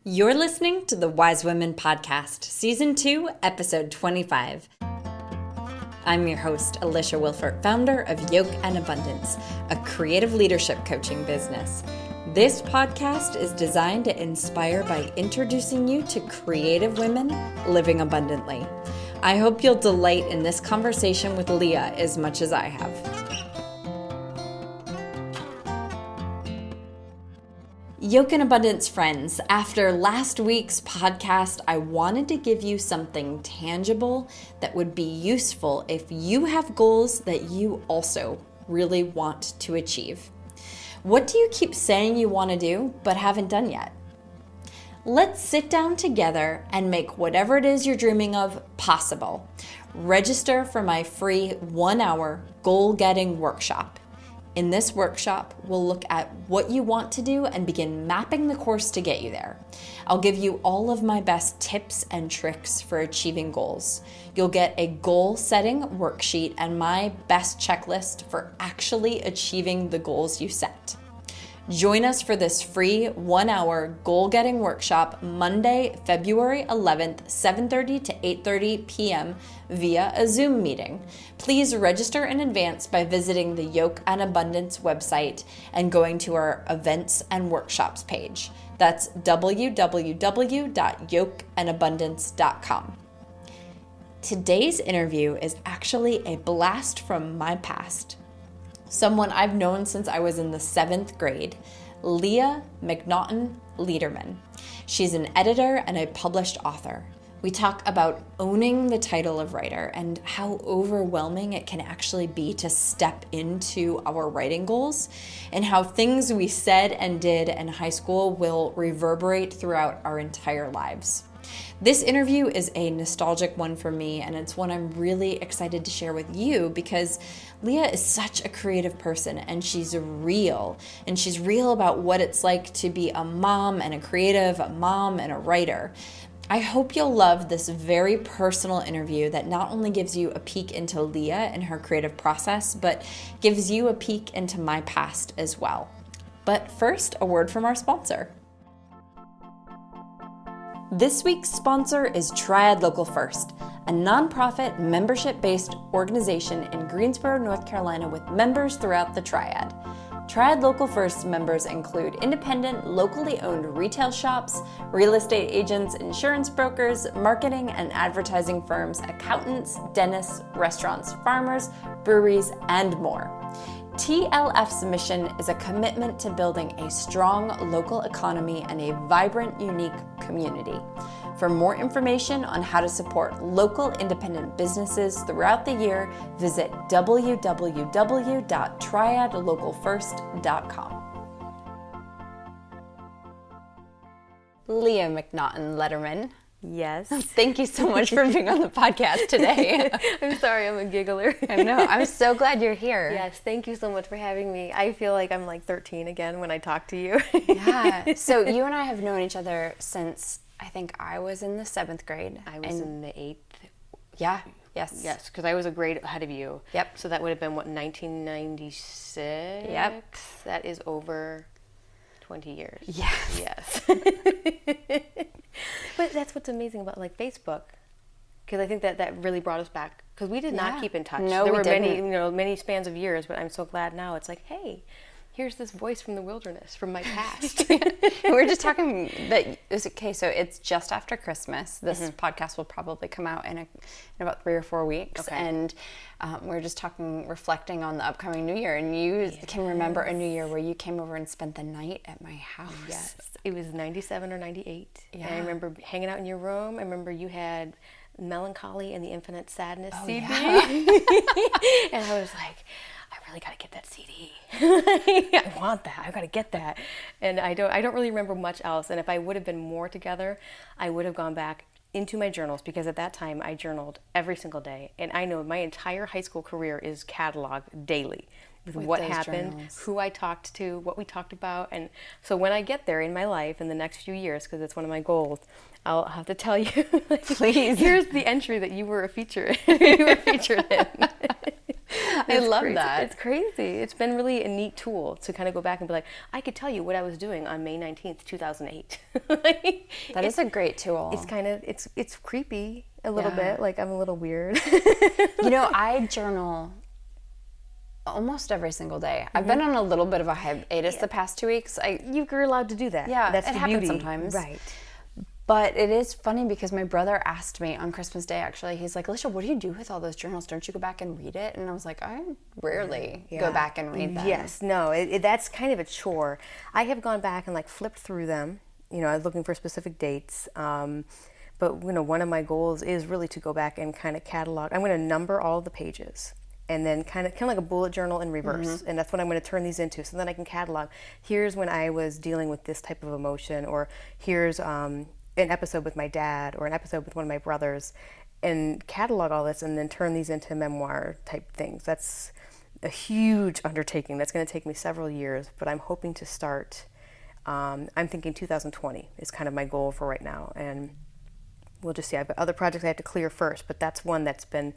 You're listening to the Wise Women Podcast, Season 2, Episode 25. I'm your host, Alisha Wilford, founder of Yoke and Abundance, a creative leadership coaching business. This podcast is designed to inspire by introducing you to creative women living abundantly. I hope you'll delight in this conversation with Leah as much as I have. Yoke and Abundance friends, after last week's podcast, I wanted to give you something tangible that would be useful if you have goals that you also really want to achieve. What do you keep saying you want to do but haven't done yet? Let's sit down together and make whatever it is you're dreaming of possible. Register for my free 1-hour goal-getting workshop. In this workshop, we'll look at what you want to do and begin mapping the course to get you there. I'll give you all of my best tips and tricks for achieving goals. You'll get a goal-setting worksheet and my best checklist for actually achieving the goals you set. Join us for this free 1-hour goal-getting workshop Monday, February 11th, 7:30 to 8:30 p.m. via a Zoom meeting. Please register in advance by visiting the Yoke and Abundance website and going to our events and workshops page. That's www.yokeandabundance.com. Today's interview is actually a blast from my past. Someone I've known since I was in the 7th grade, Leah McNaughton Lederman. She's an editor and a published author. We talk about owning the title of writer and how overwhelming it can actually be to step into our writing goals, and how things we said and did in high school will reverberate throughout our entire lives. This interview is a nostalgic one for me, and it's one I'm really excited to share with you because Leah is such a creative person, and she's real about what it's like to be a mom and a creative, a mom and a writer. I hope you'll love this very personal interview that not only gives you a peek into Leah and her creative process, but gives you a peek into my past as well. But first, a word from our sponsor. This week's sponsor is Triad Local First, a nonprofit, membership-based organization in Greensboro, North Carolina with members throughout the Triad. Triad Local First members include independent, locally owned retail shops, real estate agents, insurance brokers, marketing and advertising firms, accountants, dentists, restaurants, farmers, breweries, and more. TLF's mission is a commitment to building a strong local economy and a vibrant, unique community. For more information on how to support local independent businesses throughout the year, visit www.triadlocalfirst.com. Leah McNaughton Lederman. Yes. Thank you so much for being on the podcast today. I'm sorry, I'm a giggler. I know. I'm so glad you're here. Yes, thank you so much for having me. I feel like I'm like 13 again when I talk to you. Yeah. So you and I have known each other since I think I was in the 7th grade. I was in the 8th. Yeah. Yes. Yes, because I was a grade ahead of you. Yep. So that would have been, what, 1996? Yep. That is over 20 years. Yes. Yes. But that's what's amazing about like Facebook, because I think that really brought us back, because we did not keep in touch. No, there we were didn't. many spans of years, but I'm so glad now it's like, hey, here's this voice from the wilderness, from my past. We're just talking that it's okay. So it's just after Christmas. This podcast will probably come out in about 3 or 4 weeks. Okay. And we're just reflecting on the upcoming New Year. And you can remember a New Year where you came over and spent the night at my house. Yes, it was 97 or 98. Yeah. And I remember hanging out in your room. I remember you had Melancholy and the Infinite Sadness CD. Yeah. And I was like, I really got to get that CD. I want that. I got to get that. And I don't really remember much else. And if I would have been more together, I would have gone back into my journals, because at that time I journaled every single day. And I know my entire high school career is cataloged daily with what happened, journals. Who I talked to, what we talked about. And so when I get there in my life in the next few years, because it's one of my goals, I'll have to tell you, please. Here's the entry that you were a feature. You were featured in. I love crazy. that. It's crazy. It's been really a neat tool to kind of go back and be like, I could tell you what I was doing on May 19th, 2008. That is a great tool. It's kind of, it's creepy a little bit. Like, I'm a little weird. I journal almost every single day. I've been on a little bit of a hiatus the past 2 weeks. You're allowed to do that. Yeah, that's it the happens beauty. sometimes. Right. But it is funny because my brother asked me on Christmas Day, actually, he's like, Alisha, what do you do with all those journals? Don't you go back and read it? And I was like, I rarely go back and read them. Yes, no, that's kind of a chore. I have gone back and like flipped through them. I was looking for specific dates. But one of my goals is really to go back and kind of catalog. I'm going to number all the pages and then kind of like a bullet journal in reverse. And that's what I'm going to turn these into. So then I can catalog. Here's when I was dealing with this type of emotion, or here's an episode with my dad, or an episode with one of my brothers, and catalog all this and then turn these into memoir type things. That's a huge undertaking. That's going to take me several years, but I'm hoping to start. I'm thinking 2020 is kind of my goal for right now. And we'll just see. I've got other projects I have to clear first, but that's one that's been,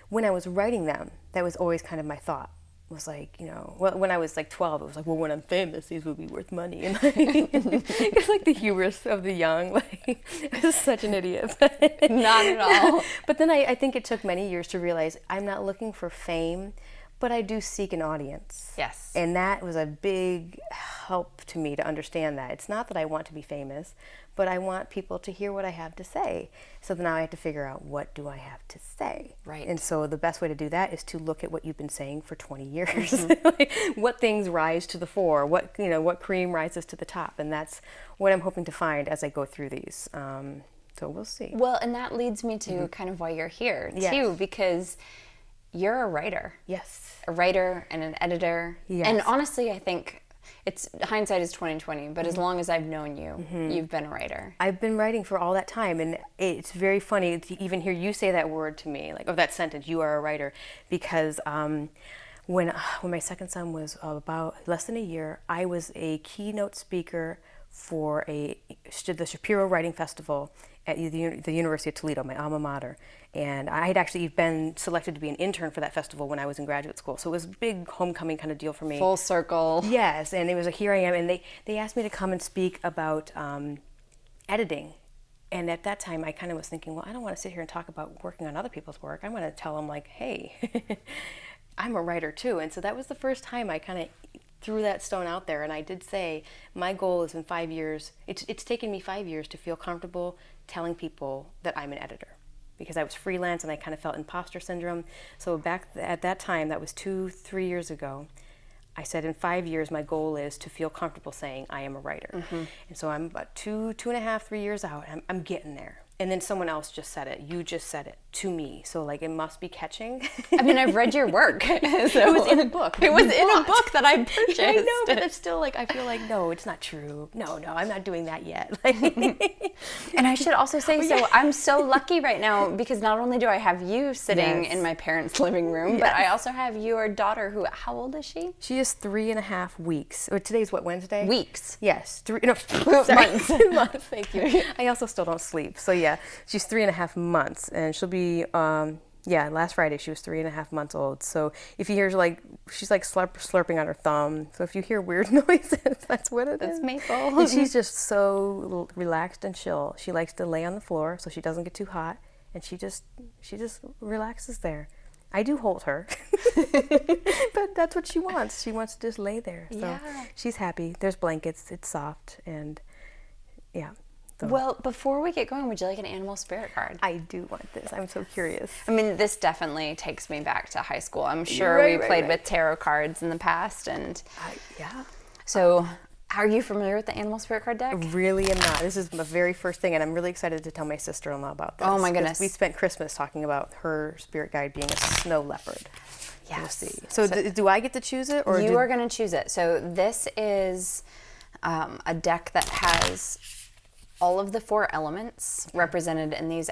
when I was writing them, that was always kind of my thought. Was like, when I was like 12, it was like, well, when I'm famous, these will be worth money. And it's like the hubris of the young. Like, I was such an idiot. Not at all. But then I think it took many years to realize I'm not looking for fame, but I do seek an audience. Yes. And that was a big help to me to understand that. It's not that I want to be famous, but I want people to hear what I have to say. So now I have to figure out, what do I have to say? Right. And so the best way to do that is to look at what you've been saying for 20 years. What things rise to the fore? What cream rises to the top? And that's what I'm hoping to find as I go through these. So we'll see. Well, and that leads me to kind of why you're here, too, because you're a writer. Yes. A writer and an editor. Yes. And honestly, I think hindsight is 20/20, but as long as I've known you, you've been a writer. I've been writing for all that time, and it's very funny to even hear you say that word to me, that sentence, you are a writer, because when my second son was about less than a year, I was a keynote speaker for the Shapiro Writing Festival at the University of Toledo, my alma mater. And I had actually been selected to be an intern for that festival when I was in graduate school. So it was a big homecoming kind of deal for me. Full circle. Yes, and it was here I am. And they asked me to come and speak about editing. And at that time, I kind of was thinking, well, I don't want to sit here and talk about working on other people's work. I want to tell them, like, hey, I'm a writer too. And so that was the first time I kind of threw that stone out there. And I did say, my goal is in 5 years, it's taken me 5 years to feel comfortable telling people that I'm an editor, because I was freelance and I kind of felt imposter syndrome. So back at that time, that was 2-3 years ago, I said in 5 years, my goal is to feel comfortable saying I am a writer. And so I'm about 2.5, 3 years out, and I'm getting there. And then someone else just said it. You just said it to me. So like, it must be catching. I mean, I've read your work. So. It was in a book. It was in a book that I purchased. I know, but it's still like, I feel like, no, it's not true. No, I'm not doing that yet. And I should also say, so I'm so lucky right now, because not only do I have you sitting in my parents' living room, but I also have your daughter who, how old is she? She is 3.5 weeks. Or today's what, Wednesday? Weeks. Yes. Months. Months, thank you. I also still don't sleep. So yeah, she's 3.5 months, and she'll be, last Friday she was 3.5 months old. So if you hear she's like slurping on her thumb. So if you hear weird noises, that's what it is. That's Maple. And she's just so relaxed and chill. She likes to lay on the floor so she doesn't get too hot, and she just relaxes there. I do hold her, but that's what she wants. She wants to just lay there. So she's happy. There's blankets. It's soft, and yeah. So. Well, before we get going, would you like an animal spirit card? I do want this. I'm so curious. I mean, this definitely takes me back to high school. I'm sure we played with tarot cards in the past, and yeah. So, are you familiar with the animal spirit card deck? Really am not. This is my very first thing, and I'm really excited to tell my sister-in-law about this. Oh my goodness. We spent Christmas talking about her spirit guide being a snow leopard. Yes. We'll see. So do I get to choose it? Or you are going to choose it. So this is a deck that has all of the 4 elements represented in these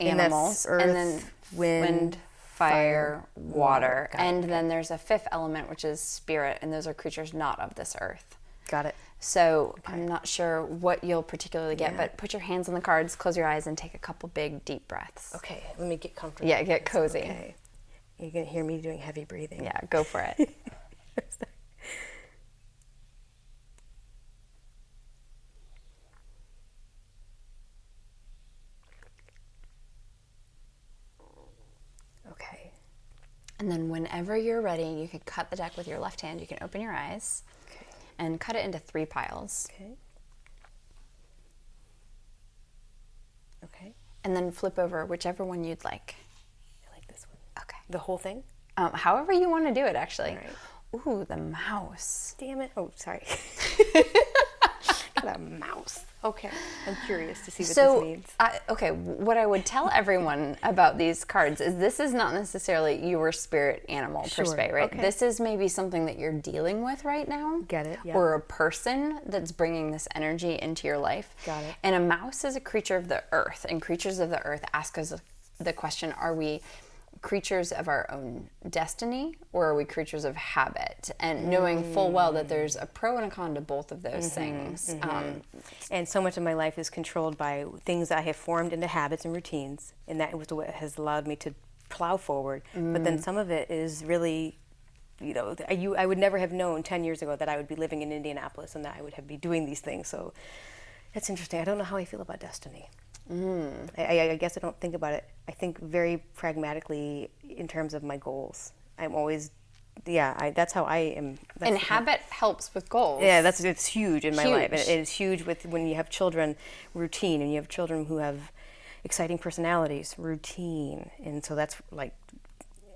animals. Earth, and then wind, fire, water. And it. then there's a 5th element, which is spirit, and those are creatures not of this earth. Got it. So I'm not sure what you'll particularly get, but put your hands on the cards, close your eyes, and take a couple big, deep breaths. Okay, let me get comfortable. Yeah, get cozy. Okay. You're going to hear me doing heavy breathing. Yeah, go for it. Okay. And then whenever you're ready, you can cut the deck with your left hand. You can open your eyes and cut it into 3 piles. Okay. Okay. And then flip over whichever one you'd like. I like this one. Okay. The whole thing? However you want to do it, actually. All right. Ooh, the mouse. Damn it. Oh, sorry. Got a mouse. Okay. I'm curious to see what this means. Okay, what I would tell everyone about these cards is this is not necessarily your spirit animal per se, right? Okay. This is maybe something that you're dealing with right now. Get it, yeah. Or a person that's bringing this energy into your life. Got it. And a mouse is a creature of the earth, and creatures of the earth ask us the question, are we creatures of our own destiny, or are we creatures of habit? And knowing full well that there's a pro and a con to both of those things. And so much of my life is controlled by things that I have formed into habits and routines, and that was what has allowed me to plow forward. But then some of it is really, I would never have known 10 years ago that I would be living in Indianapolis and that I would be doing these things. So that's interesting. I don't know how I feel about destiny. I guess I don't think about it. I think very pragmatically in terms of my goals. I'm always, that's how I am. And habit helps with goals. Yeah, it's huge in my life. Huge. It is huge with when you have children, routine, and you have children who have exciting personalities, routine. And so that's like,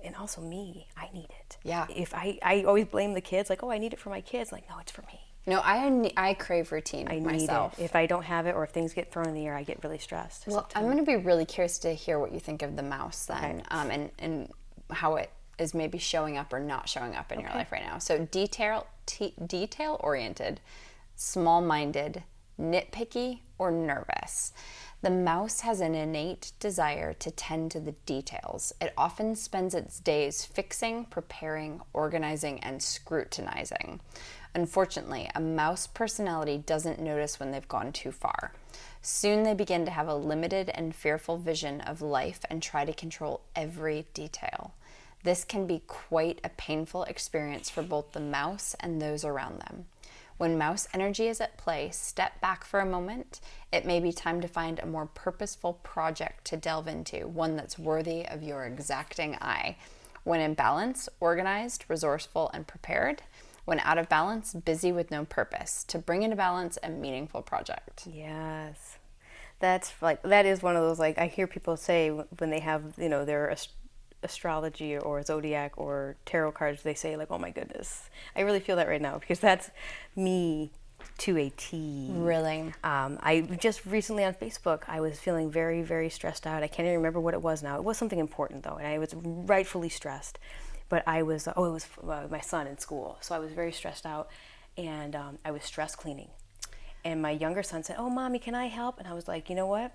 and also me, I need it. Yeah. If I always blame the kids, like, oh, I need it for my kids. Like, no, it's for me. No, I crave routine myself. It. If I don't have it, or if things get thrown in the air, I get really stressed. Well, I'm going to be really curious to hear what you think of the mouse then, and how it is maybe showing up or not showing up in your life right now. So detail oriented, small minded, nitpicky, or nervous. The mouse has an innate desire to tend to the details. It often spends its days fixing, preparing, organizing, and scrutinizing. Unfortunately, a mouse personality doesn't notice when they've gone too far. Soon they begin to have a limited and fearful vision of life and try to control every detail. This can be quite a painful experience for both the mouse and those around them. When mouse energy is at play, step back for a moment. It may be time to find a more purposeful project to delve into, one that's worthy of your exacting eye. When in balance, organized, resourceful, and prepared. When out of balance, busy with no purpose. To bring into balance a meaningful project. Yes. That is one of those, like, I hear people say when they have, their astrology or zodiac or tarot cards, they say, like, oh my goodness. I really feel that right now because that's me to a T. Really? I just recently on Facebook, I was feeling very, very stressed out. I can't even remember what it was now. It was something important though, and I was rightfully stressed. But it was my son in school, so I was very stressed out, and I was stress cleaning. And my younger son said, oh, Mommy, can I help? And I was like, you know what?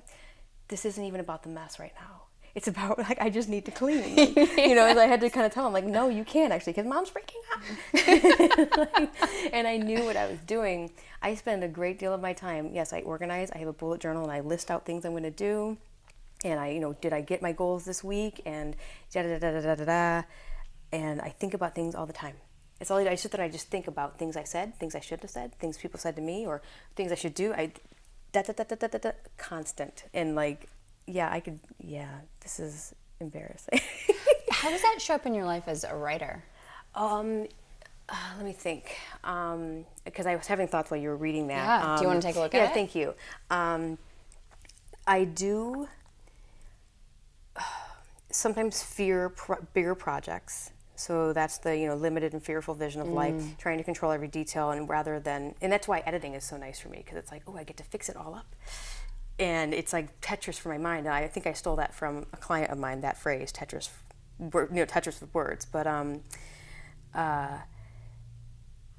This isn't even about the mess right now. It's about, like, I just need to clean. And I had to kind of tell him, like, no, you can't actually, because Mom's freaking out. And I knew what I was doing. I spend a great deal of my time, yes, I organize, I have a bullet journal, and I list out things I'm going to do. And did I get my goals this week? And da-da-da-da-da-da-da. And I think about things all the time. It's all I sit there and I just think about things I said, things I should have said, things people said to me, or things I should do. Constant. And this is embarrassing. How does that show up in your life as a writer? Let me think. Because I was having thoughts while you were reading that. Yeah. Do you want to take a look at it? Yeah, thank you. I do sometimes fear bigger projects. So that's the limited and fearful vision of life, trying to control every detail, and that's why editing is so nice for me, because it's like, oh, I get to fix it all up, and it's like Tetris for my mind. And I think I stole that from a client of mine, that phrase, Tetris, Tetris with words. But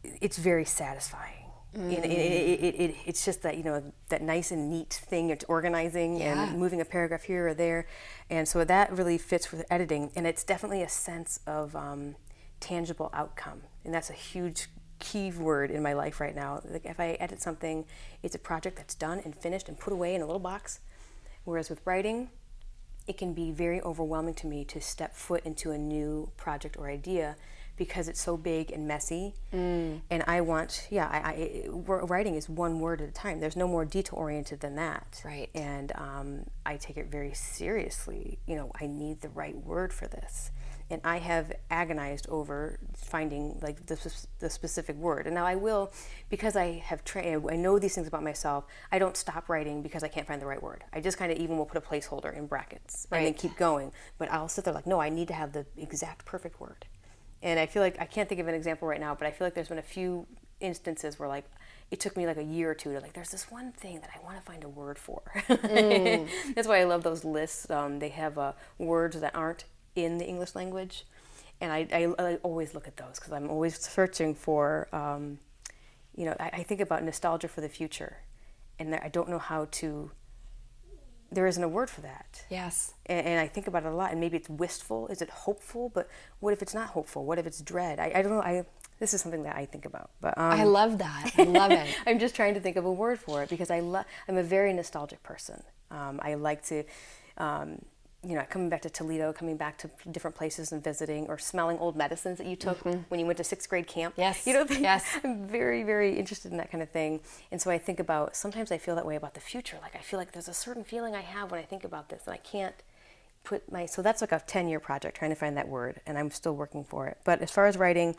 it's very satisfying. It's just that that nice and neat thing. It's organizing and moving a paragraph here or there, and so that really fits with editing. And it's definitely a sense of tangible outcome, and that's a huge key word in my life right now. Like if I edit something, it's a project that's done and finished and put away in a little box. Whereas with writing, it can be very overwhelming to me to step foot into a new project or idea because it's so big and messy. And I want, writing is one word at a time. There's no more detail-oriented than that. Right. And I take it very seriously. I need the right word for this. And I have agonized over finding like the specific word. And now I will, because I have trained, I know these things about myself, I don't stop writing because I can't find the right word. I just kind of even will put a placeholder in brackets and then keep going. But I'll sit there like, no, I need to have the exact perfect word. And I feel like, I can't think of an example right now, but I feel like there's been a few instances where like, it took me like a year or two to like, there's this one thing that I want to find a word for. That's why I love those lists. They have words that aren't in the English language. And I always look at those because I'm always searching for, I think about nostalgia for the future. And I don't know how to, there isn't a word for that. Yes. And I think about it a lot. And maybe it's wistful. Is it hopeful? But what if it's not hopeful? What if it's dread? I don't know. This is something that I think about. But I love that. I love it. I'm just trying to think of a word for it because I'm a very nostalgic person. I like to, coming back to Toledo, coming back to different places and visiting, or smelling old medicines that you took when you went to 6th grade camp. Yes. Yes. I'm very, very interested in that kind of thing. And so I think about, sometimes I feel that way about the future. Like I feel like there's a certain feeling I have when I think about this, and I can't so that's like a 10-year project, trying to find that word, and I'm still working for it. But as far as writing,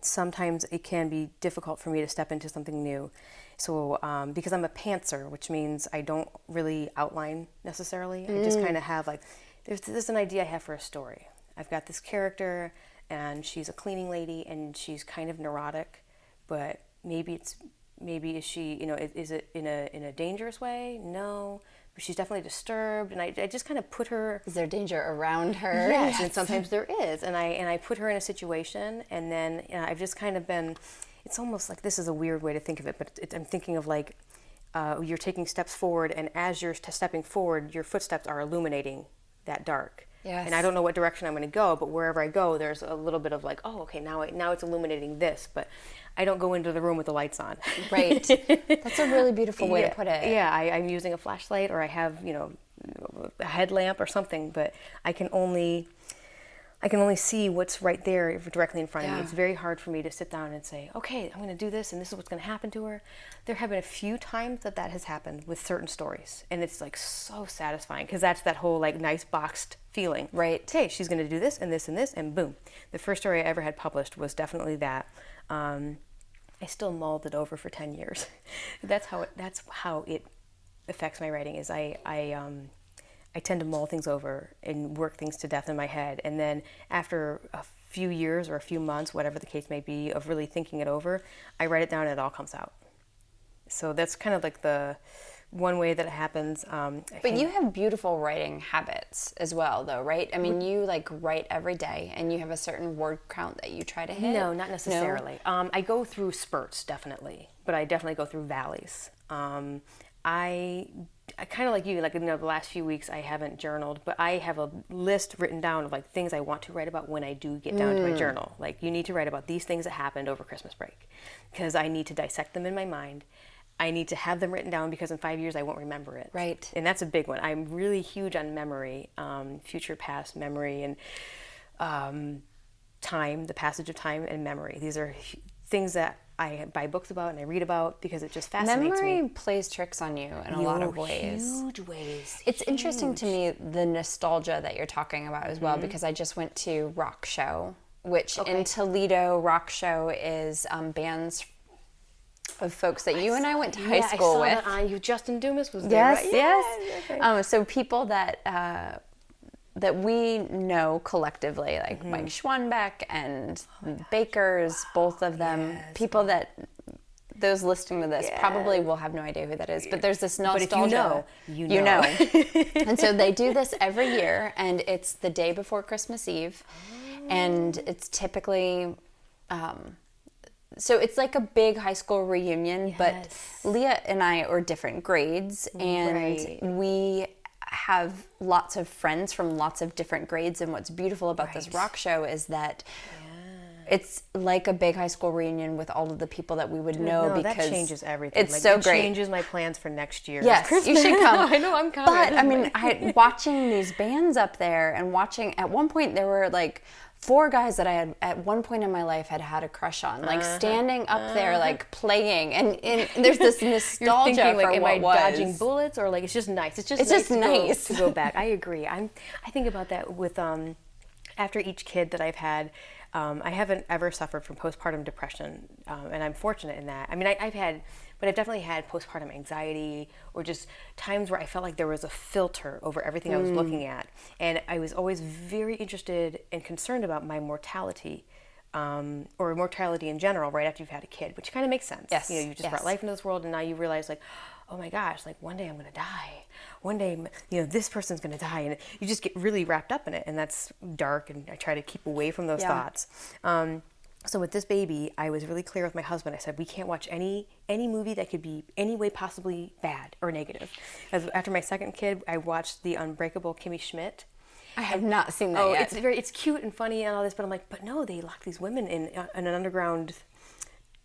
sometimes it can be difficult for me to step into something new. So because I'm a pantser, which means I don't really outline necessarily. I just kind of have like, there's an idea I have for a story. I've got this character, and she's a cleaning lady, and she's kind of neurotic, but maybe is she, is it in a dangerous way? No. But she's definitely disturbed, and I just kind of put her... Is there danger around her? Yes, and sometimes there is. And I put her in a situation, and then I've just kind of been... It's almost like, this is a weird way to think of it, but I'm thinking of like you're taking steps forward, and as you're stepping forward, your footsteps are illuminating that dark. Yes. And I don't know what direction I'm going to go, but wherever I go, there's a little bit of like, oh, okay, now it's illuminating this, but I don't go into the room with the lights on. Right. That's a really beautiful way to put it. Yeah, I'm using a flashlight, or I have, a headlamp or something, but I can only see what's right there directly in front of me. It's very hard for me to sit down and say, okay, I'm going to do this, and this is what's going to happen to her. There have been a few times that has happened with certain stories, and it's like so satisfying, because that's that whole like nice boxed feeling. Right. Hey, she's going to do this and this and this, and boom. The first story I ever had published was definitely that. I still mulled it over for 10 years. That's how it affects my writing. Is I tend to mull things over and work things to death in my head. And then after a few years or a few months, whatever the case may be, of really thinking it over, I write it down and it all comes out. So that's kind of like the one way that it happens. But you have beautiful writing habits as well, though, right? I mean, you like write every day, and you have a certain word count that you try to hit. No, not necessarily. No? I go through spurts, definitely, but I definitely go through valleys. I kind of like you, like, the last few weeks I haven't journaled, but I have a list written down of like things I want to write about when I do get down to my journal. Like, you need to write about these things that happened over Christmas break, because I need to dissect them in my mind. I need to have them written down, because in 5 years I won't remember it. Right. And that's a big one. I'm really huge on memory, future, past, memory, and time, the passage of time and memory. These are things that I buy books about and I read about, because it just fascinates me. Memory plays tricks on you in a lot of ways. Huge ways. It's interesting to me, the nostalgia that you're talking about as well, because I just went to Rock Show, which in Toledo, Rock Show is bands of folks that you and I went to high school with. That on you. Justin Dumas was there, right? Yes. Okay. So people that we know collectively, like Mike Schwanbeck and Bakers, both of them, people that those listening to this probably will have no idea who that is, but there's this nostalgia. But if you know. And so they do this every year, and it's the day before Christmas Eve, and it's typically... so it's like a big high school reunion, but Leah and I are different grades, and we have lots of friends from lots of different grades. And what's beautiful about this rock show is that it's like a big high school reunion with all of the people that we would know, No, because that changes everything. It's so great. It changes my plans for next year. Yes, you should come. I know I'm coming. But I mean, watching these bands up there and watching, at one point there were like 4 guys that I had at one point in my life had a crush on, like standing up there, like playing, and there's this nostalgia You're thinking, for like, am what I was. dodging bullets, or like it's just nice? It's just nice to go back. I agree. I think about that with after each kid that I've had. I haven't ever suffered from postpartum depression, and I'm fortunate in that. I mean, I've definitely had postpartum anxiety, or just times where I felt like there was a filter over everything I was looking at. And I was always very interested and concerned about my mortality, or mortality in general, right after you've had a kid, which kind of makes sense. Yes. You just brought life into this world, and now you realize, like, oh my gosh, like one day I'm going to die. One day, this person's going to die. And you just get really wrapped up in it. And that's dark. And I try to keep away from those thoughts. So with this baby, I was really clear with my husband. I said, we can't watch any movie that could be any way possibly bad or negative. After my second kid, I watched The Unbreakable Kimmy Schmidt. I have not seen that yet. It's cute and funny and all this, but I'm like, but no, they locked these women in an underground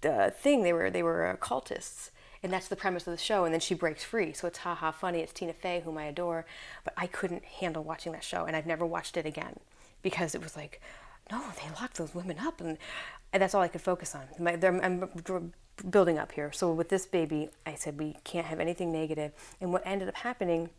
thing. They were cultists. And that's the premise of the show. And then she breaks free. So it's ha-ha funny. It's Tina Fey, whom I adore. But I couldn't handle watching that show. And I've never watched it again. Because it was like, no, they locked those women up. And that's all I could focus on. I'm building up here. So with this baby, I said, we can't have anything negative. And what ended up happening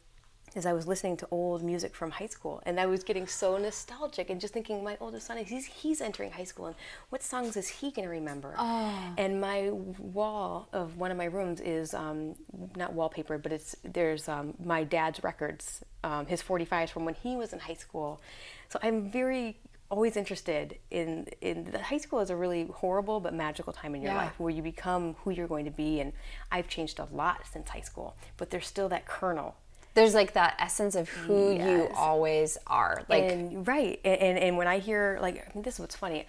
is I was listening to old music from high school, and I was getting so nostalgic and just thinking, my oldest son, he's entering high school, and what songs is he going to remember? And my wall of one of my rooms is not wallpaper, but there's my dad's records, his 45s from when he was in high school. So I'm always interested in high school is a really horrible but magical time in your life, where you become who you're going to be. And I've changed a lot since high school, but there's still that kernel. There's like that essence of who you always are. Like, and when I hear, like, this is what's funny,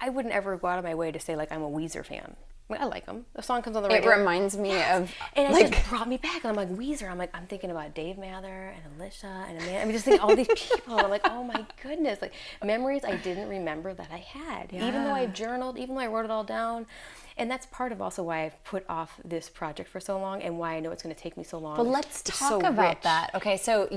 I wouldn't ever go out of my way to say, like, I'm a Weezer fan. I mean, I like them. The song comes on the radio. It reminds me of, and it just brought me back. And I'm like, Weezer. I'm thinking about Dave Mather and Alisha and Amanda. I mean, just thinking all these people. I'm like, oh my goodness, like memories I didn't remember that I had. Even though I journaled, even though I wrote it all down. And that's part of also why I've put off this project for so long, and why I know it's going to take me so long. But let's talk about that. Okay, so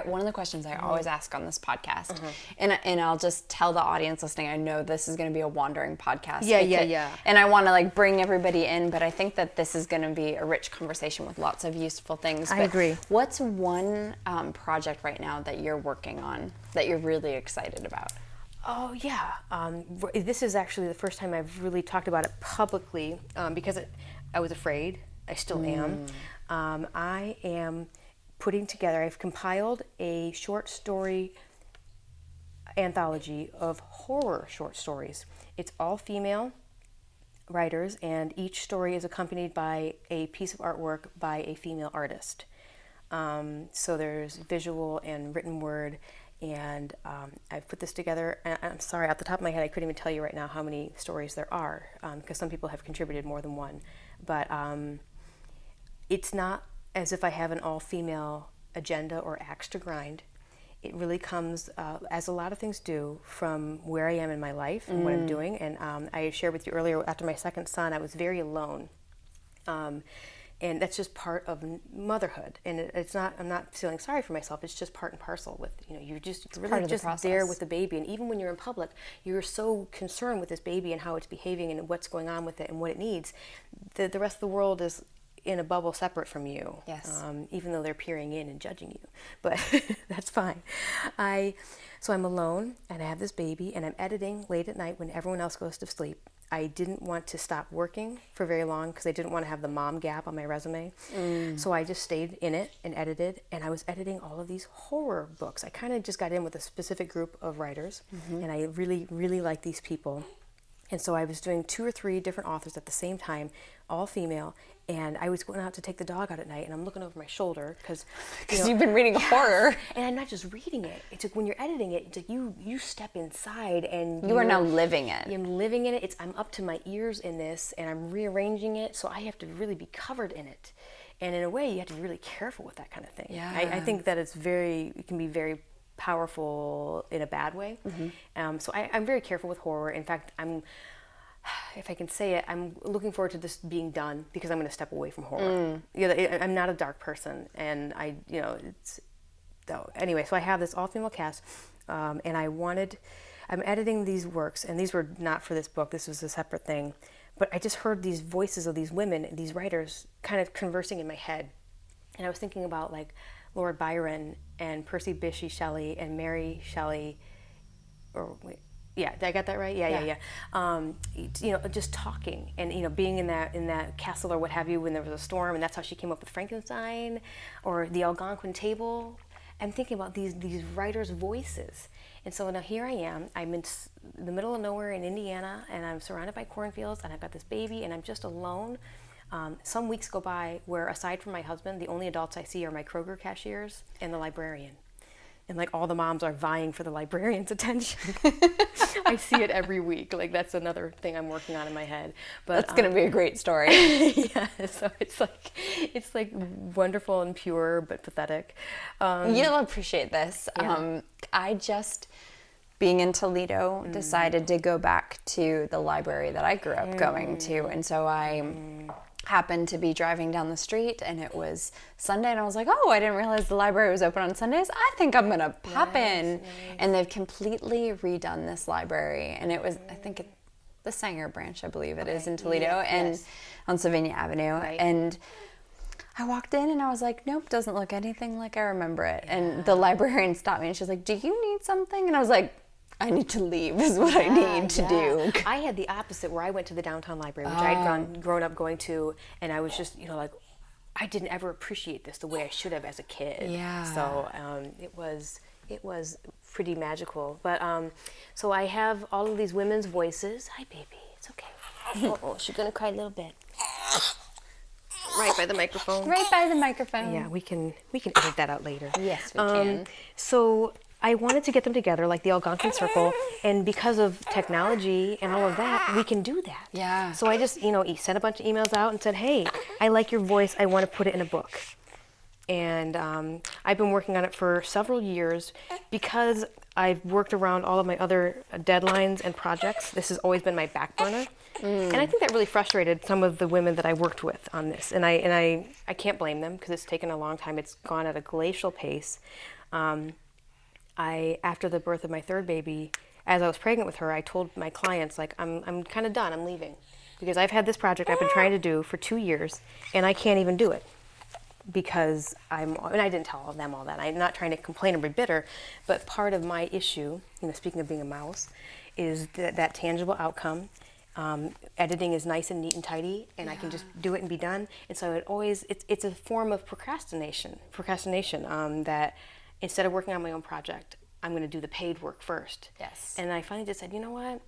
one of the questions I always ask on this podcast, and I'll just tell the audience listening, I know this is going to be a wandering podcast. Yeah. And I want to like bring everybody in, but I think that this is going to be a rich conversation with lots of useful things. I agree. What's one project right now that you're working on that you're really excited about? Oh, yeah. This is actually the first time I've really talked about it publicly, because I was afraid. I still am. I am putting together, I've compiled a short story anthology of horror short stories. It's all female writers, and each story is accompanied by a piece of artwork by a female artist. So there's visual and written word. And I've put this together, and I'm sorry, off the top of my head, I couldn't even tell you right now how many stories there are, because some people have contributed more than one. But it's not as if I have an all-female agenda or axe to grind. It really comes, as a lot of things do, from where I am in my life and what I'm doing. And I shared with you earlier, after my second son, I was very alone. And that's just part of motherhood. And it's not, I'm not feeling sorry for myself. It's just part and parcel with, you're just really just there with the baby. And even when you're in public, you're so concerned with this baby and how it's behaving and what's going on with it and what it needs. The rest of the world is in a bubble separate from you. Yes. Even though they're peering in and judging you. But that's fine. So I'm alone, and I have this baby, and I'm editing late at night when everyone else goes to sleep. I didn't want to stop working for very long because I didn't want to have the mom gap on my resume. So I just stayed in it and edited, and I was editing all of these horror books. I kind of just got in with a specific group of writers, and I really, really like these people. And so I was doing 2 or 3 different authors at the same time, all female, and I was going out to take the dog out at night, and I'm looking over my shoulder because you've been reading horror. And I'm not just reading it. It's like when you're editing it, it's like you step inside and you are now living it. I'm living in it. I'm up to my ears in this, and I'm rearranging it, so I have to really be covered in it. And in a way, you have to be really careful with that kind of thing. Yeah. I think that it can be very powerful in a bad way. So I'm very careful with horror. In fact, if I can say it, I'm looking forward to this being done because I'm going to step away from horror. I'm not a dark person, and anyway, so I have this all-female cast, and I'm editing these works, and these were not for this book. This was a separate thing, but I just heard these voices of these women, these writers, kind of conversing in my head, and I was thinking about like Lord Byron and Percy Bysshe Shelley and Mary Shelley, or wait. Yeah, did I get that right? Yeah. Just talking and being in that castle or what have you when there was a storm, and that's how she came up with Frankenstein, or the Algonquin table. I'm thinking about these writers' voices, and so now here I am. I'm in the middle of nowhere in Indiana, and I'm surrounded by cornfields, and I've got this baby, and I'm just alone. Some weeks go by where, aside from my husband, the only adults I see are my Kroger cashiers and the librarian. And like all the moms are vying for the librarian's attention. I see it every week. Like that's another thing I'm working on in my head. But that's going to be a great story. Yeah. So it's like wonderful and pure, but pathetic. You'll appreciate this. Yeah. I just, being in Toledo, decided to go back to the library that I grew up going to, and so I happened to be driving down the street, and it was Sunday, and I was like, oh, I didn't realize the library was open on Sundays. I think I'm gonna pop in. Nice. And they've completely redone this library, and it was, I think the Sanger branch, I believe it is in Toledo, and on Sylvania Avenue. Right. And I walked in and I was like, nope, doesn't look anything like I remember it. And the librarian stopped me and she's like, do you need something? And I was like, I need to leave is what I need to do. I had the opposite, where I went to the downtown library, which I had grown up going to, and I was just, like, I didn't ever appreciate this the way I should have as a kid. Yeah. So it was pretty magical. But so I have all of these women's voices. Hi, baby. It's okay. Oh, she's gonna cry a little bit. Right by the microphone. Right by the microphone. Yeah, we can edit that out later. Yes, we can. So I wanted to get them together like the Algonquin Circle, and because of technology and all of that, we can do that. Yeah. So I just, sent a bunch of emails out and said, hey, I like your voice. I want to put it in a book. And I've been working on it for several years because I've worked around all of my other deadlines and projects. This has always been my back burner. And I think that really frustrated some of the women that I worked with on this. And I can't blame them because it's taken a long time. It's gone at a glacial pace. After the birth of my third baby, as I was pregnant with her, I told my clients, like, I'm kind of done, I'm leaving. Because I've had this project I've been trying to do for 2 years, and I can't even do it. Because and I didn't tell them all that. I'm not trying to complain or be bitter, but part of my issue, speaking of being a mouse, is that tangible outcome. Editing is nice and neat and tidy, and I can just do it and be done. And so it's a form of procrastination, that instead of working on my own project, I'm going to do the paid work first. Yes. And I finally just said, you know what?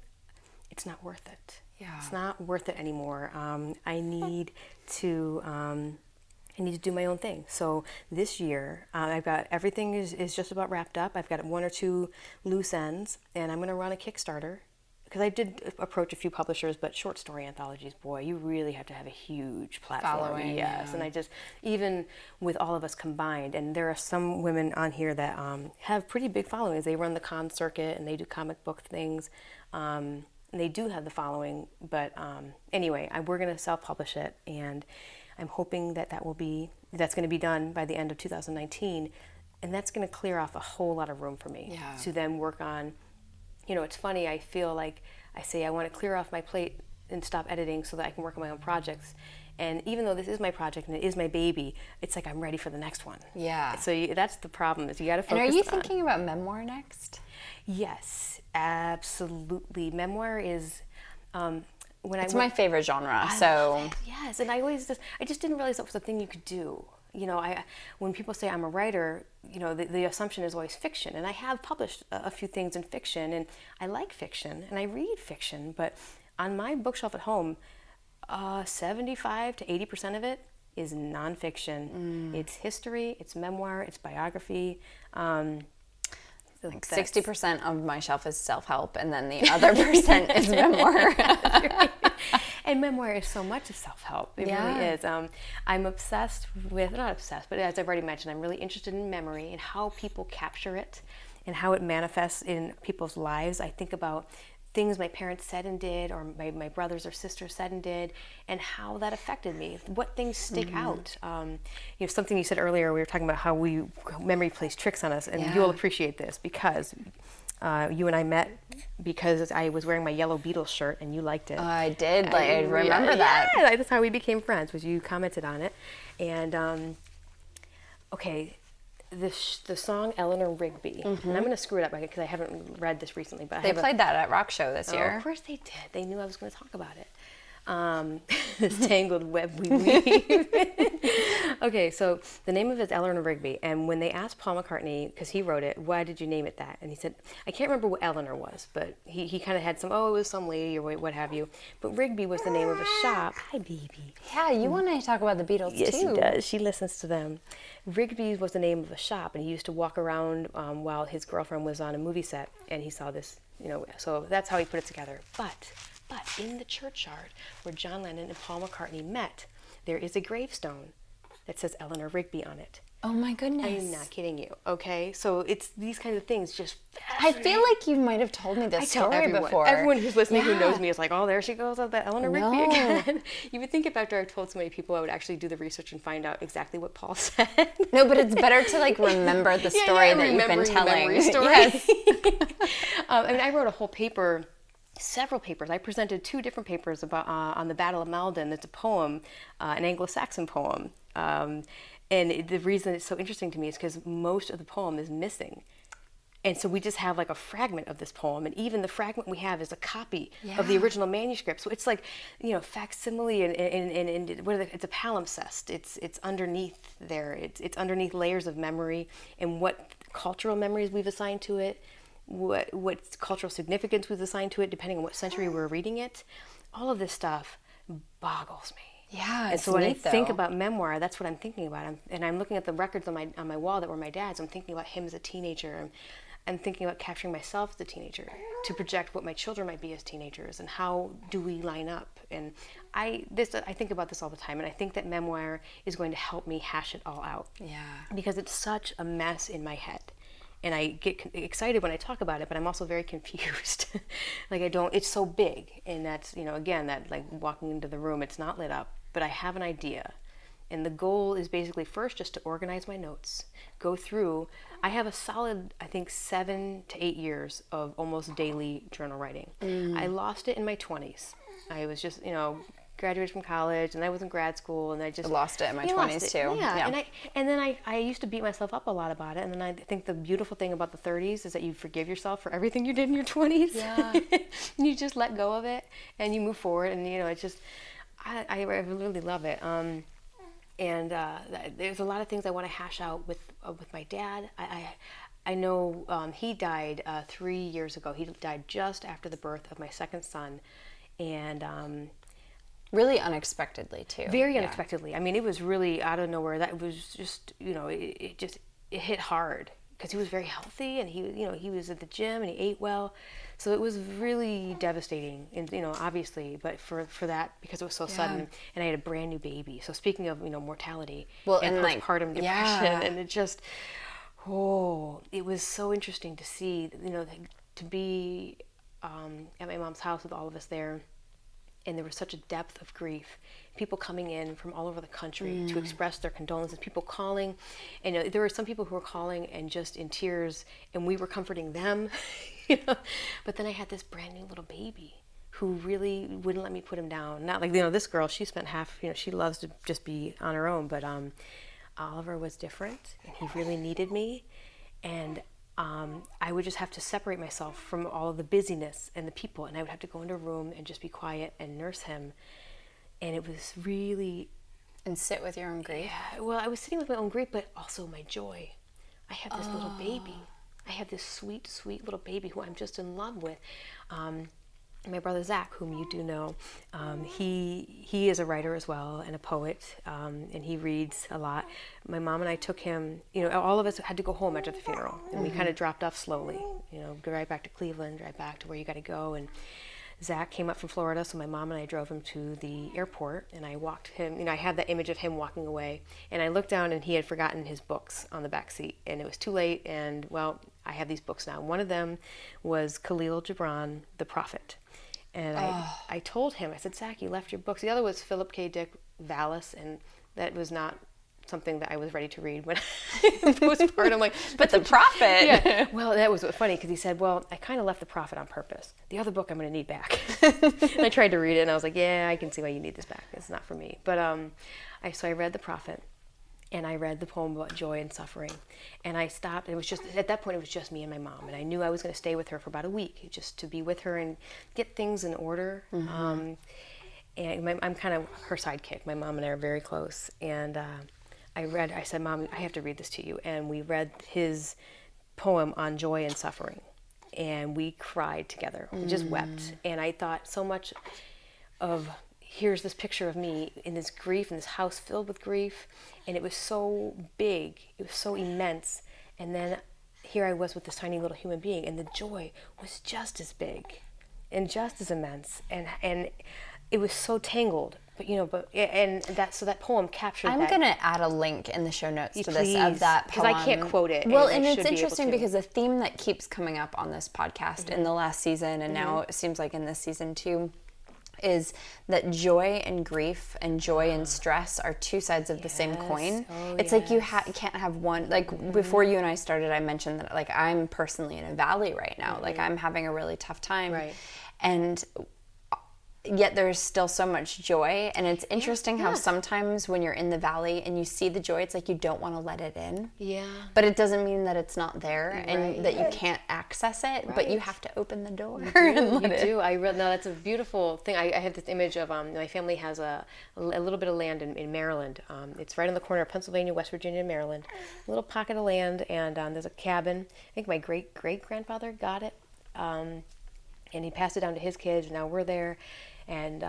It's not worth it. Yeah. It's not worth it anymore. I need to do my own thing. So this year, I've got everything is just about wrapped up. I've got 1 or 2 loose ends, and I'm going to run a Kickstarter. Because I did approach a few publishers, but short story anthologies, boy, you really have to have a huge platform. Following, yes. yeah. And I just, even with all of us combined, and there are some women on here that have pretty big followings. They run the con circuit and they do comic book things. And they do have the following, but anyway, we're going to self-publish it, and I'm hoping that's going to be done by the end of 2019, and that's going to clear off a whole lot of room for me to then work on. It's funny, I feel like I say I want to clear off my plate and stop editing so that I can work on my own projects. And even though this is my project and it is my baby, it's like I'm ready for the next one. Yeah. So that's the problem, is you got to focus on. And are you thinking about memoir next? Yes, absolutely. Memoir is... it's my favorite genre, so... Yes, and I just didn't realize that was a thing you could do. When people say I'm a writer, the assumption is always fiction. And I have published a few things in fiction, and I like fiction, and I read fiction. But on my bookshelf at home, 75 to 80% of it is nonfiction. It's history, it's memoir, it's biography. Like 60% of my shelf is self-help, and then the other percent is memoir. And memoir is so much of self-help. It really is. I'm obsessed with, not obsessed, but as I've already mentioned, I'm really interested in memory and how people capture it. and how it manifests in people's lives. I think about things my parents said and did, or my brothers or sisters said and did, and how that affected me. What things stick out. Something you said earlier, we were talking about how memory plays tricks on us, and you'll appreciate this because you and I met because I was wearing my yellow Beatles shirt and you liked it. I did. I remember that. Yeah, that's how we became friends, was you commented on it. And the song Eleanor Rigby, and I'm going to screw it up because I haven't read this recently. But they played that at Rock Show this year. Of course they did. They knew I was going to talk about it. This tangled web we weave. Okay, so the name of it is Eleanor Rigby, and when they asked Paul McCartney, because he wrote it, why did you name it that? And he said, I can't remember what Eleanor was, but he kind of had it was some lady or what have you. But Rigby was the name of a shop. Hi, baby. Yeah, you want to talk about the Beatles too. Yes, she does. She listens to them. Rigby was the name of a shop, and he used to walk around while his girlfriend was on a movie set, and he saw this, so that's how he put it together. But in the churchyard where John Lennon and Paul McCartney met, there is a gravestone that says Eleanor Rigby on it. Oh my goodness. I am not kidding you, okay? So it's these kinds of things just I feel like you might have told me this story before. Everyone who's listening who knows me is like, oh, there she goes, that Eleanor Rigby again. You would think if after I told so many people I would actually do the research and find out exactly what Paul said. No, but it's better to remember the story that you've been telling. Yes. I wrote a whole paper, several papers. I presented 2 different papers about on the Battle of Malden. It's a poem, an Anglo-Saxon poem. And the reason it's so interesting to me is because most of the poem is missing. And so we just have a fragment of this poem, and even the fragment we have is a copy of the original manuscript. So it's facsimile and it's a palimpsest. It's underneath there. It's underneath layers of memory and what cultural memories we've assigned to it, what cultural significance we've assigned to it, depending on what century we're reading it. All of this stuff boggles me. Yeah, and so when I think about memoir, that's what I'm thinking about. I'm looking at the records on my wall that were my dad's. I'm thinking about him as a teenager. I'm thinking about capturing myself as a teenager to project what my children might be as teenagers and how do we line up. And I think about this all the time, and I think that memoir is going to help me hash it all out. Yeah. Because it's such a mess in my head. And I get excited when I talk about it, but I'm also very confused. It's so big. And that's, again, that walking into the room, it's not lit up, but I have an idea. And the goal is basically first just to organize my notes, go through. I have a solid, I think, 7 to 8 years of almost daily journal writing. I lost it in my 20s. I was just, graduated from college, and I was in grad school, and I just lost it in my 20s too. Yeah. And then I used to beat myself up a lot about it, and then I think the beautiful thing about the 30s is that you forgive yourself for everything you did in your 20s. Yeah. And you just let go of it, and you move forward, and it's just, I really love it. And there's a lot of things I want to hash out with my dad. I know he died 3 years ago. He died just after the birth of my second son, and really unexpectedly too. Very unexpectedly. I mean, it was really out of nowhere. That was just, it hit hard because he was very healthy, and he was at the gym and he ate well. So it was really devastating, and obviously, but for that, because it was so sudden, and I had a brand new baby. So speaking of mortality, and postpartum depression, and it just, it was so interesting to see, to be at my mom's house with all of us there, and there was such a depth of grief. People coming in from all over the country to express their condolences, people calling, and there were some people who were calling and just in tears, and we were comforting them. But then I had this brand new little baby who really wouldn't let me put him down. Not this girl, she spent half, she loves to just be on her own, but Oliver was different, and he really needed me, and I would just have to separate myself from all of the busyness and the people, and I would have to go into a room and just be quiet and nurse him. And it was really... And sit with your own grief? Yeah, well, I was sitting with my own grief, but also my joy. I have this little baby. I have this sweet, sweet little baby who I'm just in love with. My brother Zach, whom you do know, he is a writer as well and a poet, and he reads a lot. My mom and I took him, all of us had to go home after the funeral, and we kind of dropped off slowly, go right back to Cleveland, right back to where you got to go. And Zach came up from Florida, so my mom and I drove him to the airport, and I walked him, I had that image of him walking away, and I looked down and he had forgotten his books on the back seat, and it was too late, and well, I have these books now. One of them was Khalil Gibran, The Prophet. And I told him, I said, Zach, you left your books. The other was Philip K. Dick, Valis, and that was not something that I was ready to read when postpartum. Like, but The Prophet. Yeah. Well, that was funny because he said, well, I kind of left The Prophet on purpose. The other book I'm going to need back. And I tried to read it, and I was like, yeah, I can see why you need this back. It's not for me. But so I read The Prophet, and I read the poem about joy and suffering. And I stopped. It was just, at that point, it was just me and my mom. And I knew I was going to stay with her for about a week, just to be with her and get things in order. And I'm kind of her sidekick. My mom and I are very close. And I said, Mom, I have to read this to you. And we read his poem on joy and suffering. And we cried together. We just wept. And I thought so much of, here's this picture of me in this grief, in this house filled with grief. And it was so big. It was so immense. And then here I was with this tiny little human being. And the joy was just as big and just as immense. And it was so tangled. But so that poem captured that. I'm gonna add a link in the show notes to this of that poem, because I can't quote it. Well, and it's interesting because the theme that keeps coming up on this podcast in the last season, and now it seems like in this season too, is that joy and grief and joy and stress are two sides of the same coin. It's like you can't have one. Like before you and I started, I mentioned that like I'm personally in a valley right now. Like I'm having a really tough time, and yet there's still so much joy. And it's interesting how sometimes when you're in the valley and you see the joy, it's like you don't want to let it in. Yeah. But it doesn't mean that it's not there and that you can't access it, but you have to open the door. You do. No, that's a beautiful thing. I have this image of, my family has a little bit of land in Maryland. It's right on the corner of Pennsylvania, West Virginia, and Maryland. A little pocket of land, and there's a cabin. I think my great-great-grandfather got it, and he passed it down to his kids, and now we're there. And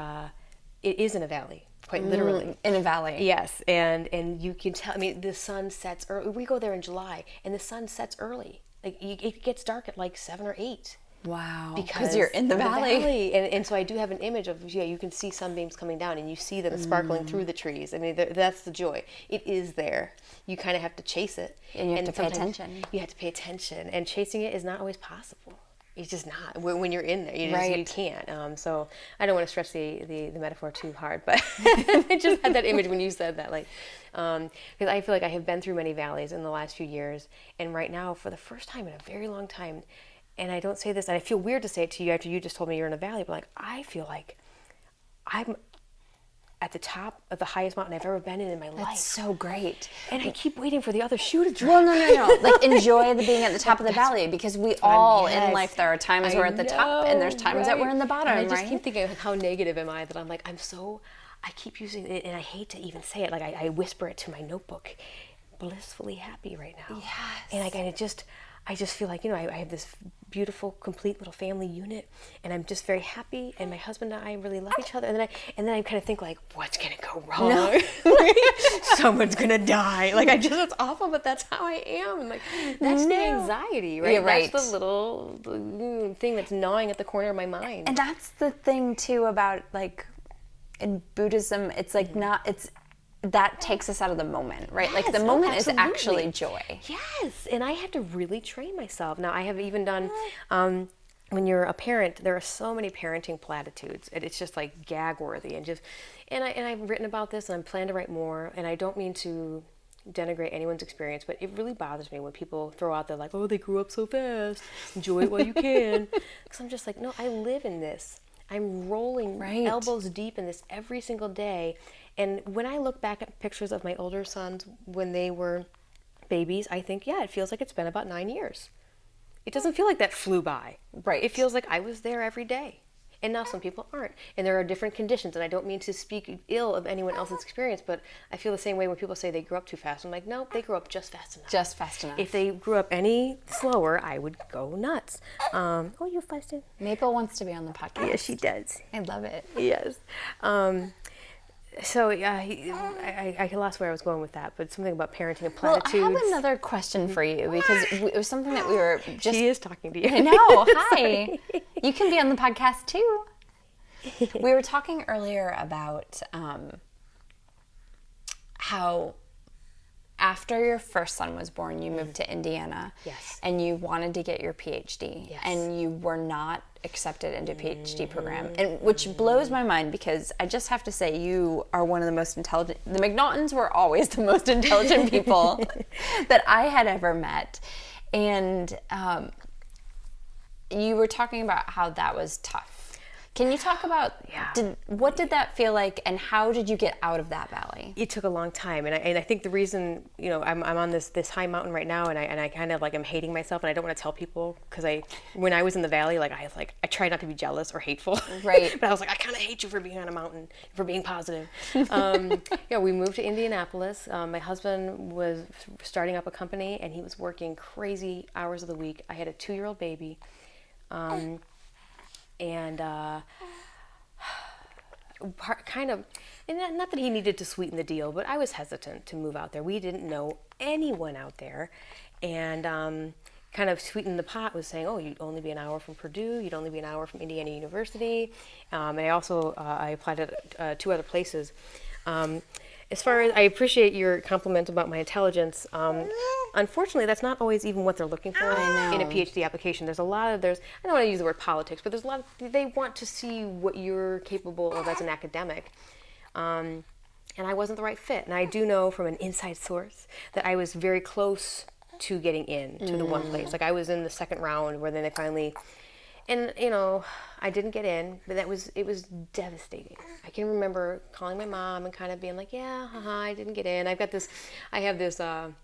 it is in a valley, quite literally. In a valley. Yes, and you can tell, I mean, the sun sets early. We go there in July, and the sun sets early. Like, it gets dark at like 7 or 8. Wow. Because you're in the valley. And so I do have an image of, you can see sunbeams coming down, and you see them sparkling through the trees. I mean, that's the joy. It is there. You kind of have to chase it. And you have to pay attention. You have to pay attention, and chasing it is not always possible. It's just not. When you're in there, you can't. So I don't want to stretch the metaphor too hard, but I just had that image when you said that. Like, because I feel like I have been through many valleys in the last few years, and right now, for the first time in a very long time, and I don't say this, and I feel weird to say it to you after you just told me you're in a valley, but like I feel like I'm at the top of the highest mountain I've ever been in my life. That's so great. And I keep waiting for the other shoe to drop. Well, no. Like, enjoy being at the top of the valley, because we all in life, there are times we're at the top and there's times that we're in the bottom, and I just keep thinking, like, how negative am I that I'm like, I keep using it, and I hate to even say it. Like, I whisper it to my notebook, blissfully happy right now. Yes. And I just feel like, I have this beautiful, complete little family unit, and I'm just very happy, and my husband and I really love each other, and then I kind of think, like, what's gonna go wrong? No. Someone's gonna die. Like, it's awful, but that's how I am. And like, that's the anxiety, right? You're right. That's the little thing that's gnawing at the corner of my mind. And that's the thing too about, like, in Buddhism, it's like that takes us out of the moment, right? Yes, like the moment is actually joy. Yes, and I have to really train myself. Now, I have even done, when you're a parent, there are so many parenting platitudes, and it's just like gag worthy, and I've written about this, and I'm planning to write more, and I don't mean to denigrate anyone's experience, but it really bothers me when people throw out there like, oh, they grew up so fast, enjoy it while you can. Because I'm just like, no, I live in this. I'm rolling elbows deep in this every single day. And when I look back at pictures of my older sons when they were babies, I think, it feels like it's been about 9 years. It doesn't feel like that flew by. Right. It feels like I was there every day. And now some people aren't. And there are different conditions. And I don't mean to speak ill of anyone else's experience, but I feel the same way when people say they grew up too fast. I'm like, no, they grew up just fast enough. Just fast enough. If they grew up any slower, I would go nuts. Oh, you fasted? Maple wants to be on the podcast. Yes, she does. I love it. Yes. So I lost where I was going with that, but something about parenting and platitudes. Well, I have another question for you, because it was something that we were just... She is talking to you. I know. Hi. You can be on the podcast too. We were talking earlier about how after your first son was born, you moved to Indiana. Yes. And you wanted to get your PhD. Yes. And you were not accepted into a PhD program, and which blows my mind, because I just have to say, you are one of the most intelligent. The McNaughtons were always the most intelligent people that I had ever met. And you were talking about how that was tough. Can you talk about what did that feel like, and how did you get out of that valley? It took a long time, and I think the reason, I'm on this high mountain right now, and I kind of like, I'm hating myself, and I don't want to tell people, because when I was in the valley, I tried not to be jealous or hateful, right? But I was like, I kind of hate you for being on a mountain, for being positive. We moved to Indianapolis. My husband was starting up a company, and he was working crazy hours of the week. I had a 2-year-old baby. And kind of, and not that he needed to sweeten the deal, but I was hesitant to move out there. We didn't know anyone out there, and kind of sweetened the pot was saying, oh, you'd only be an hour from Purdue, you'd only be an hour from Indiana University. And I also I applied at 2 other places. As far as, I appreciate your compliment about my intelligence. Unfortunately, that's not always even what they're looking for in a PhD application. I don't want to use the word politics, but there's a lot of, they want to see what you're capable of as an academic. And I wasn't the right fit. And I do know from an inside source that I was very close to getting in to the one place. Like, I was in the second round where then they finally, and I didn't get in, but it was devastating. I can remember calling my mom and kind of being like, I didn't get in. I have this, I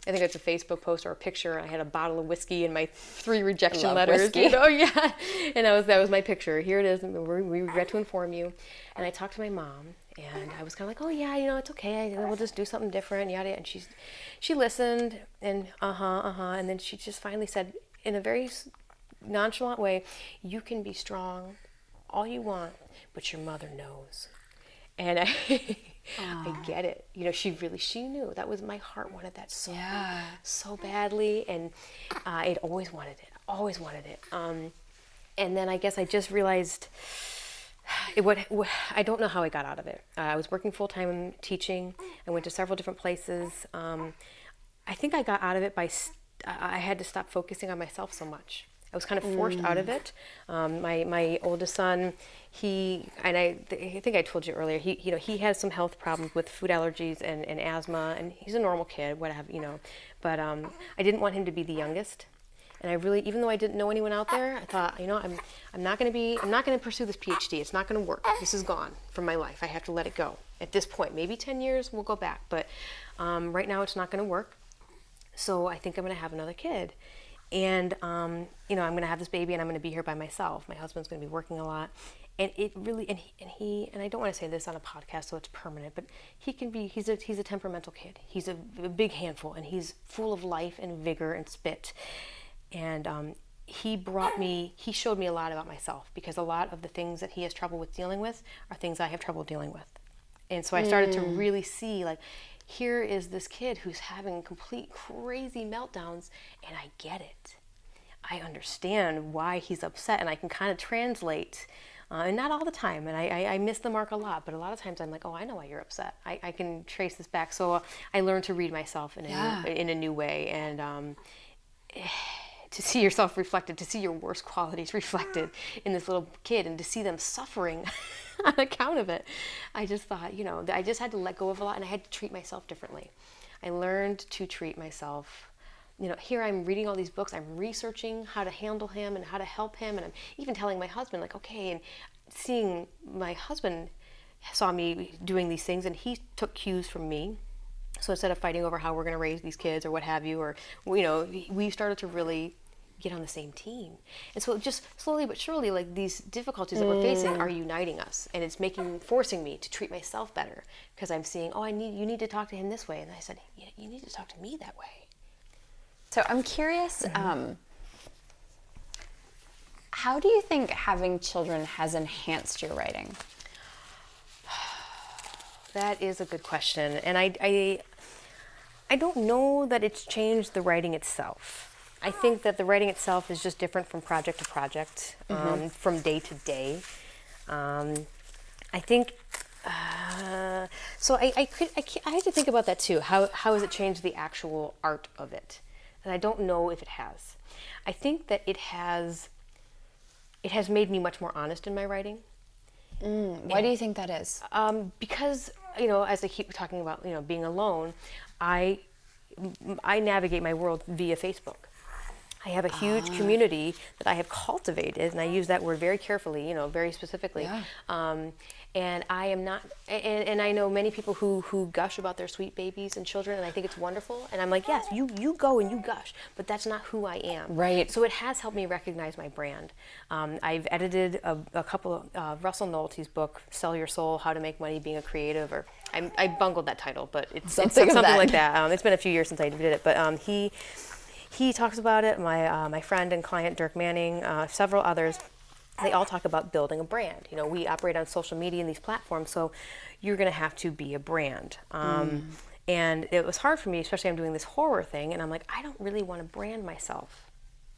think it's a Facebook post or a picture. I had a bottle of whiskey and my 3 rejection letters. Whiskey. And that was my picture. Here it is. We regret to inform you. And I talked to my mom, and I was kind of like, oh yeah, it's okay. We'll just do something different. Yada. And she listened, and and then she just finally said, in a very nonchalant way, you can be strong all you want, but your mother knows. And I get it. She knew. That was, my heart wanted that so badly, and it always wanted it. And then I guess I just realized I don't know how I got out of it. I was working full-time teaching. I went to several different places. I think I got out of it by I had to stop focusing on myself so much. I was kind of forced out of it. My oldest son, I think I told you earlier, he has some health problems with food allergies and asthma, and he's a normal kid, but I didn't want him to be the youngest. And I really, even though I didn't know anyone out there, I thought, I'm not going to pursue this PhD. It's not going to work. This is gone from my life. I have to let it go at this point. Maybe 10 years we'll go back, but right now it's not going to work. So I think I'm going to have another kid. And, I'm going to have this baby, and I'm going to be here by myself. My husband's going to be working a lot. And it really, and I don't want to say this on a podcast so it's permanent, but he's a temperamental kid. He's a big handful, and he's full of life and vigor and spit. And he showed me a lot about myself, because a lot of the things that he has trouble with dealing with are things I have trouble dealing with. And so I started to really see, like, here is this kid who's having complete crazy meltdowns, and I get it. I understand why he's upset, and I can kind of translate, and not all the time, and I miss the mark a lot, but a lot of times I'm like, oh, I know why you're upset. I can trace this back. So I learned to read myself in a new way, and to see yourself reflected, to see your worst qualities reflected in this little kid, and to see them suffering on account of it. I just thought, I just had to let go of a lot, and I had to treat myself differently. I learned to treat myself. Here I'm reading all these books, I'm researching how to handle him and how to help him, and I'm even telling my husband, like, okay, and seeing my husband saw me doing these things, and he took cues from me. So instead of fighting over how we're going to raise these kids or what have you, or, we started to really get on the same team. And so just slowly but surely, like, these difficulties that we're facing are uniting us, and it's forcing me to treat myself better, because I'm seeing, you need to talk to him this way. And I said, you need to talk to me that way. So I'm curious, how do you think having children has enhanced your writing? That is a good question. And I don't know that it's changed the writing itself. I think that the writing itself is just different from project to project, from day to day. I think So I had to think about that too. How has it changed the actual art of it? And I don't know if it has. I think that it has made me much more honest in my writing. Why do you think that is? Because, as I keep talking about, being alone, I navigate my world via Facebook. I have a huge community that I have cultivated, and I use that word very carefully, very specifically. Yeah. And I am not, and I know many people who gush about their sweet babies and children, and I think it's wonderful. And I'm like, yes, you go and you gush, but that's not who I am. Right. So it has helped me recognize my brand. I've edited a couple of Russell Nolte's book, Sell Your Soul, How to Make Money Being a Creative, or I bungled that title, but it's something like that. It's been a few years since I did it, but he talks about it. My friend and client Dirk Manning, several others. They all talk about building a brand. We operate on social media and these platforms, so you're going to have to be a brand. And it was hard for me, especially I'm doing this horror thing, and I'm like, I don't really want to brand myself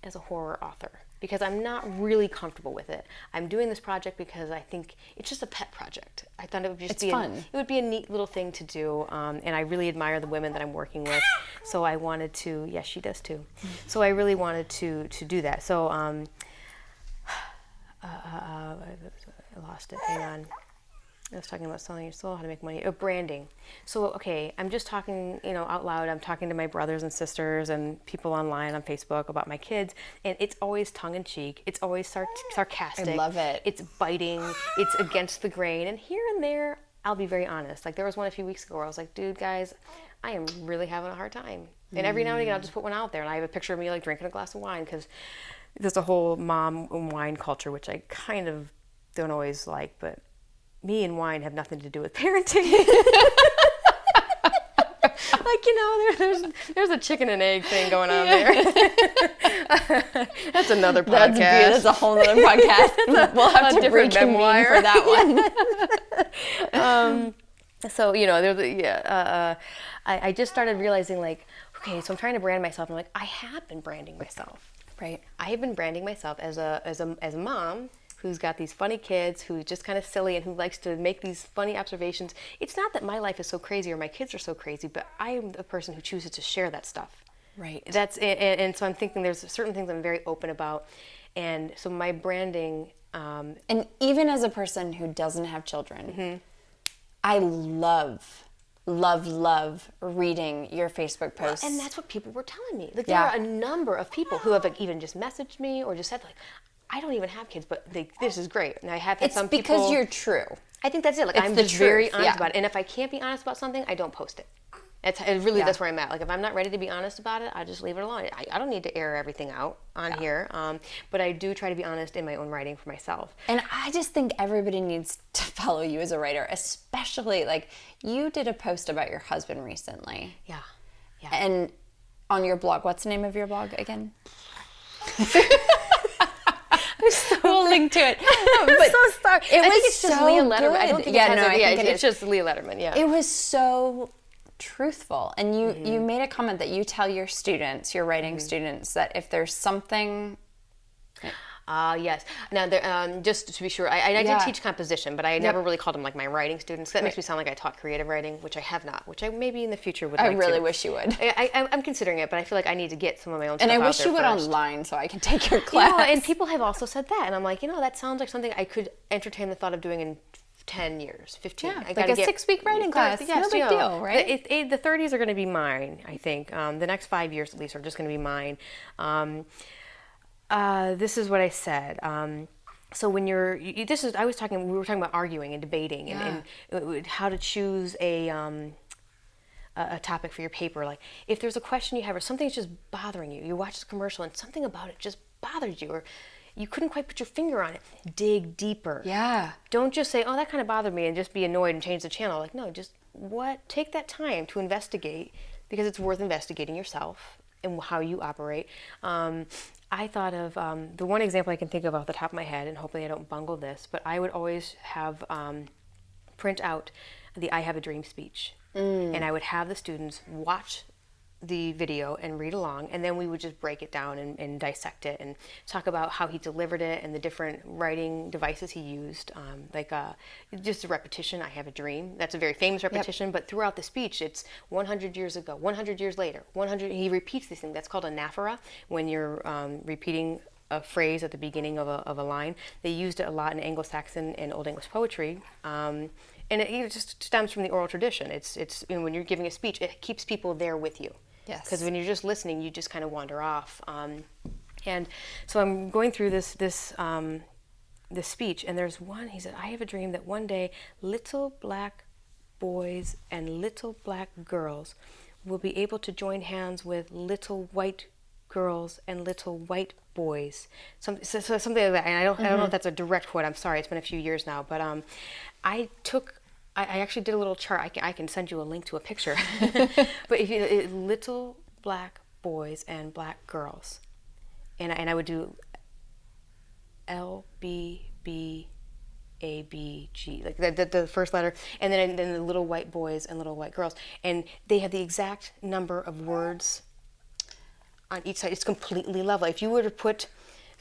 as a horror author because I'm not really comfortable with it. I'm doing this project because I think it's just a pet project. I thought it would just be fun. It would be a neat little thing to do, and I really admire the women that I'm working with. So I wanted to. Yes, she does too. So I really wanted to do that. So. I lost it. Hang on. I was talking about selling your soul, how to make money. Branding. So, okay, I'm just talking, out loud. I'm talking to my brothers and sisters and people online on Facebook about my kids, and it's always tongue-in-cheek. It's always sarcastic. I love it. It's biting. It's against the grain. And here and there, I'll be very honest. Like, there was one a few weeks ago where I was like, dude, guys, I am really having a hard time. And every now and again, I'll just put one out there, and I have a picture of me, like, drinking a glass of wine, because there's a whole mom and wine culture, which I kind of don't always like, but me and wine have nothing to do with parenting. There's a chicken and egg thing going on there. That's another podcast. That's a whole other podcast. We'll have to reconvene for that one. I just started realizing, like, okay, so I'm trying to brand myself. And I'm like, I have been branding myself. Right. I have been branding myself as a mom who's got these funny kids, who's just kind of silly and who likes to make these funny observations. It's not that my life is so crazy or my kids are so crazy, but I am the person who chooses to share that stuff. Right. And so I'm thinking there's certain things I'm very open about. And so my branding... and even as a person who doesn't have children, I love reading your Facebook posts. Well, and that's what people were telling me. Like, there are a number of people who have, like, even just messaged me or just said, like, I don't even have kids, but this is great. And I have had some people... It's because you're true. I think that's it. Like, I'm just very honest about it. And if I can't be honest about something, I don't post it. That's where I'm at. Like, if I'm not ready to be honest about it, I just leave it alone. I don't need to air everything out on here. But I do try to be honest in my own writing for myself. And I just think everybody needs to follow you as a writer, especially, like, you did a post about your husband recently. Yeah. And on your blog, what's the name of your blog again? We'll link to it. But so sorry. I think it's just Leah Lederman. Good. I don't think it's just Leah Lederman. Yeah. It was so truthful, and you made a comment that you tell your students, your writing students, that if there's something. Yes. Now, just to be sure, I did teach composition, but I never really called them, like, my writing students. That makes me sound like I taught creative writing, which I have not, which I maybe in the future would like to. I really wish you would. I'm considering it, but I feel like I need to get some of my own stuff out there. And I wish you would online so I can take your class. And people have also said that, and I'm like, that sounds like something I could entertain the thought of doing in 10 years, 15. Yeah, like a 6-week writing class. No big deal, right? The 30s are going to be mine, I think. The next 5 years, at least, are just going to be mine. This is what I said. So when we were talking about arguing and debating and how to choose a topic for your paper. Like, if there's a question you have or something's just bothering you, you watch the commercial and something about it just bothered you, or you couldn't quite put your finger on it, dig deeper. Yeah. Don't just say, oh, that kind of bothered me, and just be annoyed and change the channel. Like, no, take that time to investigate, because it's worth investigating yourself and how you operate. I thought of the one example I can think of off the top of my head, and hopefully I don't bungle this, but I would always have print out the I Have a Dream speech. And I would have the students watch the video and read along, and then we would just break it down and dissect it and talk about how he delivered it and the different writing devices he used. Just a repetition, I have a dream. That's a very famous repetition, but throughout the speech, it's 100 years ago, 100 years later, 100, he repeats these things. That's called anaphora, when you're repeating a phrase at the beginning of a line. They used it a lot in Anglo-Saxon and Old English poetry. And it just stems from the oral tradition. It's when you're giving a speech, it keeps people there with you. Yes. Because when you're just listening, you just kind of wander off. And so I'm going through this speech, and there's one. He said, "I have a dream that one day little black boys and little black girls will be able to join hands with little white girls and little white boys." So something like that. And I don't know if that's a direct quote. I'm sorry, it's been a few years now. But I actually did a little chart. I can send you a link to a picture. But if you little black boys and black girls, and I would do L B B A B G, like the first letter, and then the little white boys and little white girls, and they have the exact number of words on each side. It's completely level. If you were to put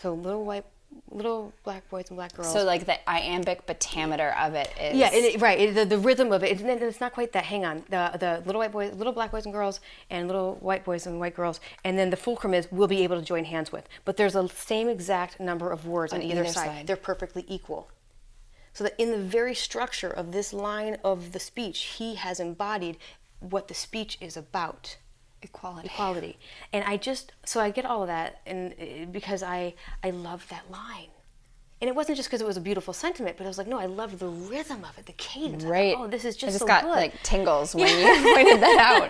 little black boys and black girls. So like the iambic pentameter of it is. Yeah, right. The rhythm of it. It's not quite that. Hang on. The little black boys and girls, and little white boys and white girls, and then the fulcrum is we'll be able to join hands with. But there's the same exact number of words on either side. They're perfectly equal. So that in the very structure of this line of the speech, he has embodied what the speech is about. Equality. And I get all of that, and because I loved that line. And it wasn't just because it was a beautiful sentiment, but I was like, no, I loved the rhythm of it, the cadence. Right. Oh, this is just so got good. Like tingles when you pointed that out.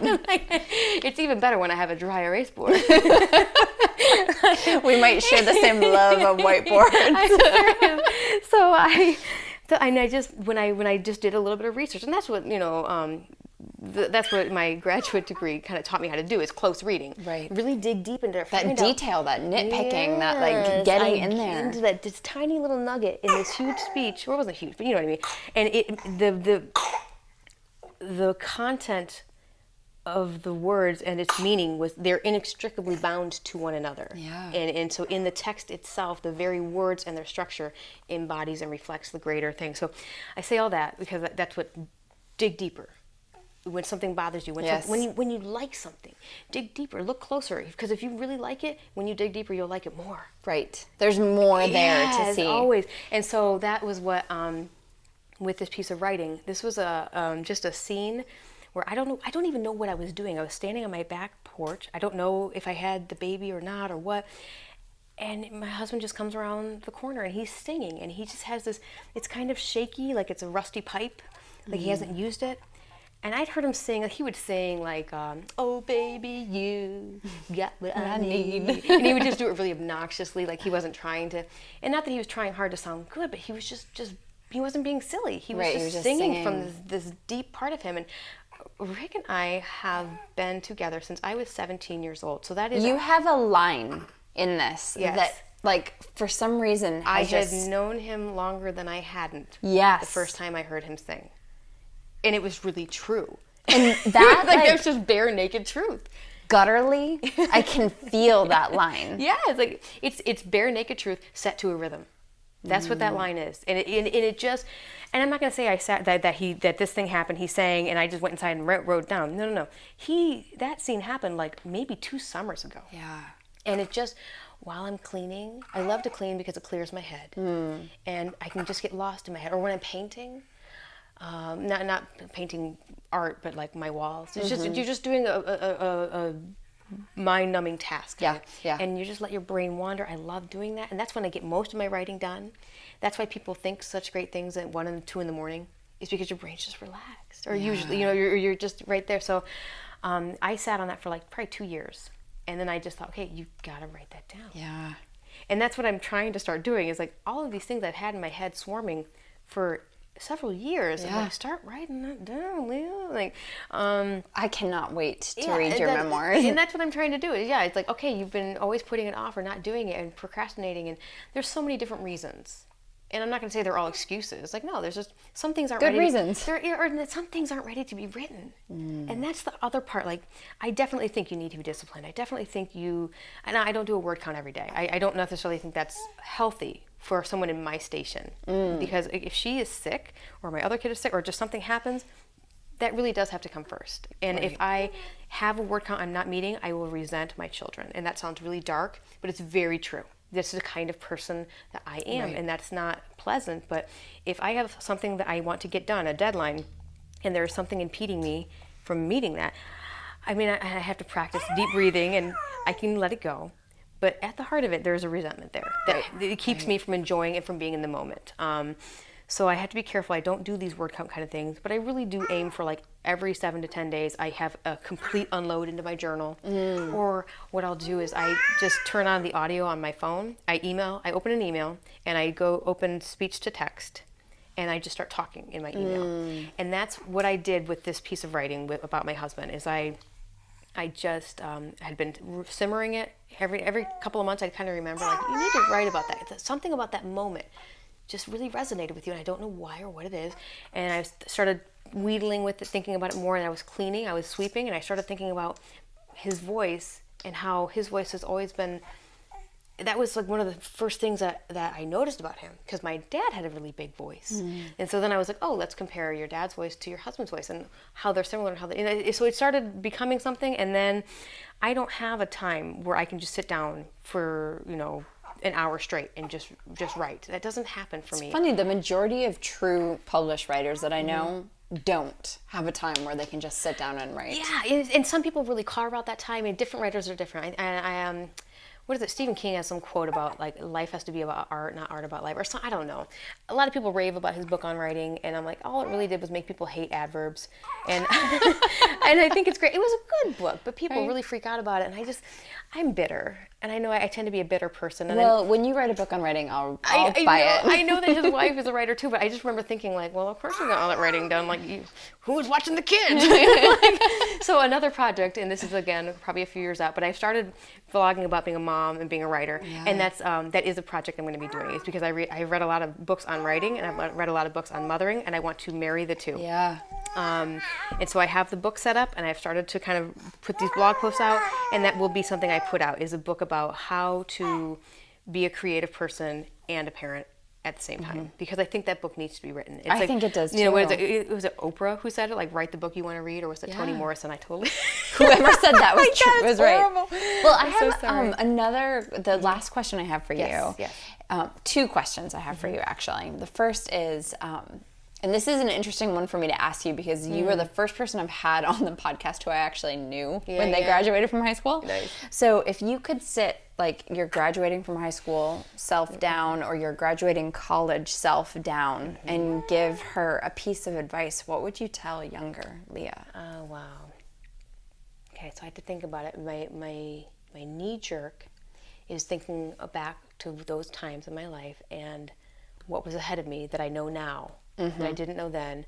It's even better when I have a dry erase board. We might share the same love of whiteboards. When I just did a little bit of research, and that's what that's what my graduate degree kind of taught me how to do, is close reading. Right. Really dig deep into that detail, that nitpicking, that like getting in there. Into this tiny little nugget in this huge speech, or it wasn't huge, but you know what I mean. And the content of the words and its meaning they're inextricably bound to one another. Yeah. And so in the text itself, the very words and their structure embodies and reflects the greater thing. So I say all that because that's what dig deeper. When something bothers you, when you like something, dig deeper, look closer, because if you really like it, when you dig deeper, you'll like it more. Right. There's more there to see. Always. And so that was what, with this piece of writing, this was just a scene where I don't even know what I was doing. I was standing on my back porch. I don't know if I had the baby or not or what. And my husband just comes around the corner and he's singing, and he just has this, it's kind of shaky, like it's a rusty pipe, like he hasn't used it. And I'd heard him sing, he would sing like, "Oh baby, you got what I need." And he would just do it really obnoxiously, like he wasn't trying to, and not that he was trying hard to sound good, but he was just he wasn't being silly. He was just singing from this deep part of him. And Rick and I have been together since I was 17 years old. So that is... You have a line in this that, like, for some reason... I had known him longer than I hadn't. Yes. The first time I heard him sing. And it was really true. And that, like, it was just bare naked truth. Gutturally, I can feel that line. Yeah, it's like, it's bare naked truth set to a rhythm. That's what that line is. And it just... And I'm not going to say I sat that this thing happened, he sang, and I just went inside and wrote down. No. That scene happened like maybe 2 summers ago. Yeah. And it just, while I'm cleaning, I love to clean because it clears my head. And I can just get lost in my head. Or when I'm painting, not painting art, but like my walls. It's just, you're just doing a mind-numbing task. Yeah. And you just let your brain wander. I love doing that. And that's when I get most of my writing done. That's why people think such great things at 1 and 2 in the morning, is because your brain's just relaxed. Or usually, you're just right there. So I sat on that for like probably 2 years. And then I just thought, okay, you've got to write that down. Yeah. And that's what I'm trying to start doing, is like all of these things I've had in my head swarming for several years. I'm like, start writing that down, Leah. Like, I cannot wait to read your memoirs. And that's what I'm trying to do. It's like, okay, you've been always putting it off or not doing it and procrastinating, and there's so many different reasons. And I'm not going to say they're all excuses. Like, no, there's just some things aren't good ready. Reasons. Or some things aren't ready to be written. And that's the other part. Like, I definitely think you need to be disciplined. I definitely think and I don't do a word count every day. I don't necessarily think that's healthy for someone in my station. Because if she is sick, or my other kid is sick, or just something happens, that really does have to come first. And if I have a word count I'm not meeting, I will resent my children. And that sounds really dark, but it's very true. This is the kind of person that I am, and that's not pleasant. But if I have something that I want to get done, a deadline, and there's something impeding me from meeting that, I mean, I have to practice deep breathing, and I can let it go. But at the heart of it, there's a resentment there that it keeps me from enjoying it, from being in the moment. So I have to be careful. I don't do these word count kind of things, but I really do aim for, like, every 7 to 10 days, I have a complete unload into my journal. Or what I'll do is I just turn on the audio on my phone. I open an email, and I go open speech to text, and I just start talking in my email. And that's what I did with this piece of writing about my husband. Is I just had been simmering it every couple of months. I'd kind of remember, like, you need to write about that. Something about that moment just really resonated with you, and I don't know why or what it is. And I started wheedling with it, thinking about it more, and I was cleaning, I was sweeping, and I started thinking about his voice and how his voice has always been, that was like one of the first things that I noticed about him, because my dad had a really big voice. And so then I was like, oh, let's compare your dad's voice to your husband's voice and how they're similar and how so it started becoming something. And then I don't have a time where I can just sit down for, an hour straight and just write. That doesn't happen for me. It's funny, the majority of true published writers that I know don't have a time where they can just sit down and write. Yeah, and some people really carve out that time, and different writers are different. I what is it? Stephen King has some quote about, like, life has to be about art, not art about life, or something. I don't know. A lot of people rave about his book on writing, and I'm like, all it really did was make people hate adverbs, and and I think it's great. It was a good book, but people really freak out about it, and I'm bitter, and I know I tend to be a bitter person. And well, when you write a book on writing, I'll buy it. I know that his wife is a writer too, but I just remember thinking, like, well, of course you got all that writing done. Like, who was watching the kids? So another project, and this is, again, probably a few years out, but I started vlogging about being a mom and being a writer, and that is a project I'm going to be doing. It's because I've read a lot of books on writing, and I've read a lot of books on mothering, and I want to marry the two. Yeah. And so I have the book set up, and I've started to kind of put these blog posts out, and that will be something I put out, is a book about how to be a creative person and a parent at the same time, because I think that book needs to be written. It's I think it does too. Was it Oprah who said it? Like, write the book you want to read, or was it Toni Morrison? I totally. Whoever said that was true. Was right. Well, I have the last question I have for you. Yes. 2 questions I have for you, actually. The first is, and this is an interesting one for me to ask you, because you were the first person I've had on the podcast who I actually knew when they graduated from high school. Nice. So if you could sit, like, your graduating from high school self down, or your graduating college self down, and give her a piece of advice, what would you tell younger Leah? Oh, wow. Okay, so I had to think about it. My knee jerk is thinking back to those times in my life and what was ahead of me that I know now. That I didn't know then.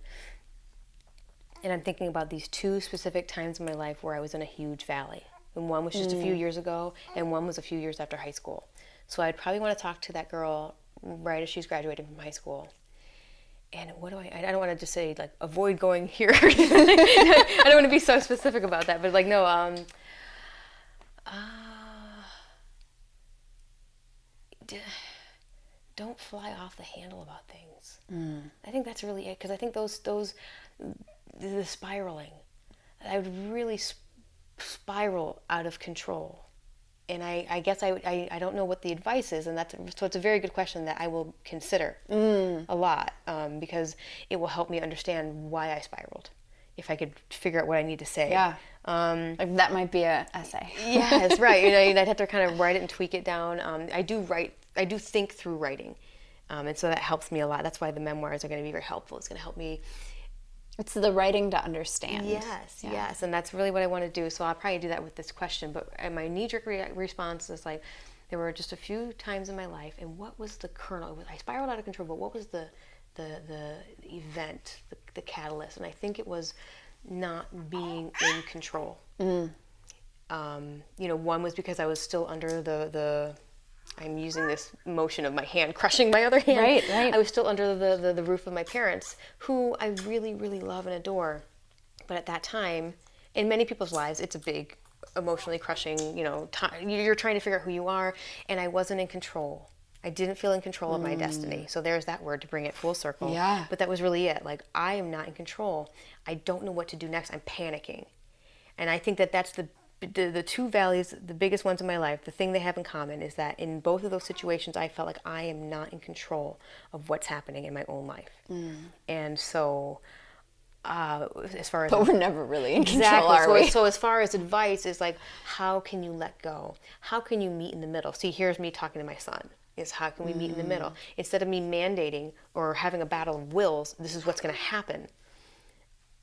And I'm thinking about these 2 specific times in my life where I was in a huge valley. And one was just a few years ago, and one was a few years after high school. So I'd probably want to talk to that girl right as she's graduating from high school. And what do I don't want to just say, like, avoid going here. I don't want to be so specific about that, but, like, no, don't fly off the handle about things. I think that's really it, because I think the spiraling, I would really spiral out of control. And I guess I don't know what the advice is, and so it's a very good question that I will consider a lot, because it will help me understand why I spiraled, if I could figure out what I need to say. Yeah. Like, that might be an essay. Yes, right. I'd have to kind of write it and tweak it down. I do think through writing. And so that helps me a lot. That's why the memoirs are going to be very helpful. It's going to help me. It's the writing to understand. Yes. And that's really what I want to do. So I'll probably do that with this question. But my knee-jerk response is, like, there were just a few times in my life, and what was the kernel? I spiraled out of control, but what was the event, the catalyst? And I think it was not being in control. One was because I was still under the I'm using this motion of my hand crushing my other hand. Right, right. I was still under the roof of my parents, who I really, really love and adore. But at that time, in many people's lives, it's a big, emotionally crushing, time. You're trying to figure out who you are, and I wasn't in control. I didn't feel in control of my destiny. So there's that word to bring it full circle. Yeah. But that was really it. Like, I am not in control. I don't know what to do next. I'm panicking. And I think that that's the two values, the biggest ones in my life. The thing they have in common is that in both of those situations, I felt like I am not in control of what's happening in my own life. And so, as far as... But we're never really in control, are we? So as far as advice is like, how can you let go? How can you meet in the middle? See, here's me talking to my son. Is how can we meet in the middle? Instead of me mandating or having a battle of wills, this is what's going to happen.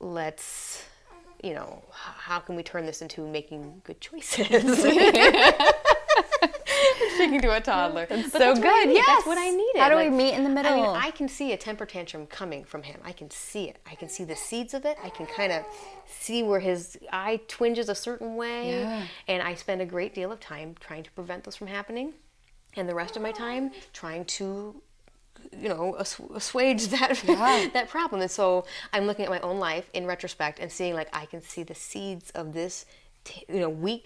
Let's, how can we turn this into making good choices? Speaking to a toddler. That's so good. Yes. That's what I needed. How do we meet in the middle? I mean, I can see a temper tantrum coming from him. I can see it. I can see the seeds of it. I can kind of see where his eye twinges a certain way. Yeah. And I spend a great deal of time trying to prevent those from happening. And the rest of my time trying to, assuage that problem. And so I'm looking at my own life in retrospect and seeing, like, I can see the seeds of this,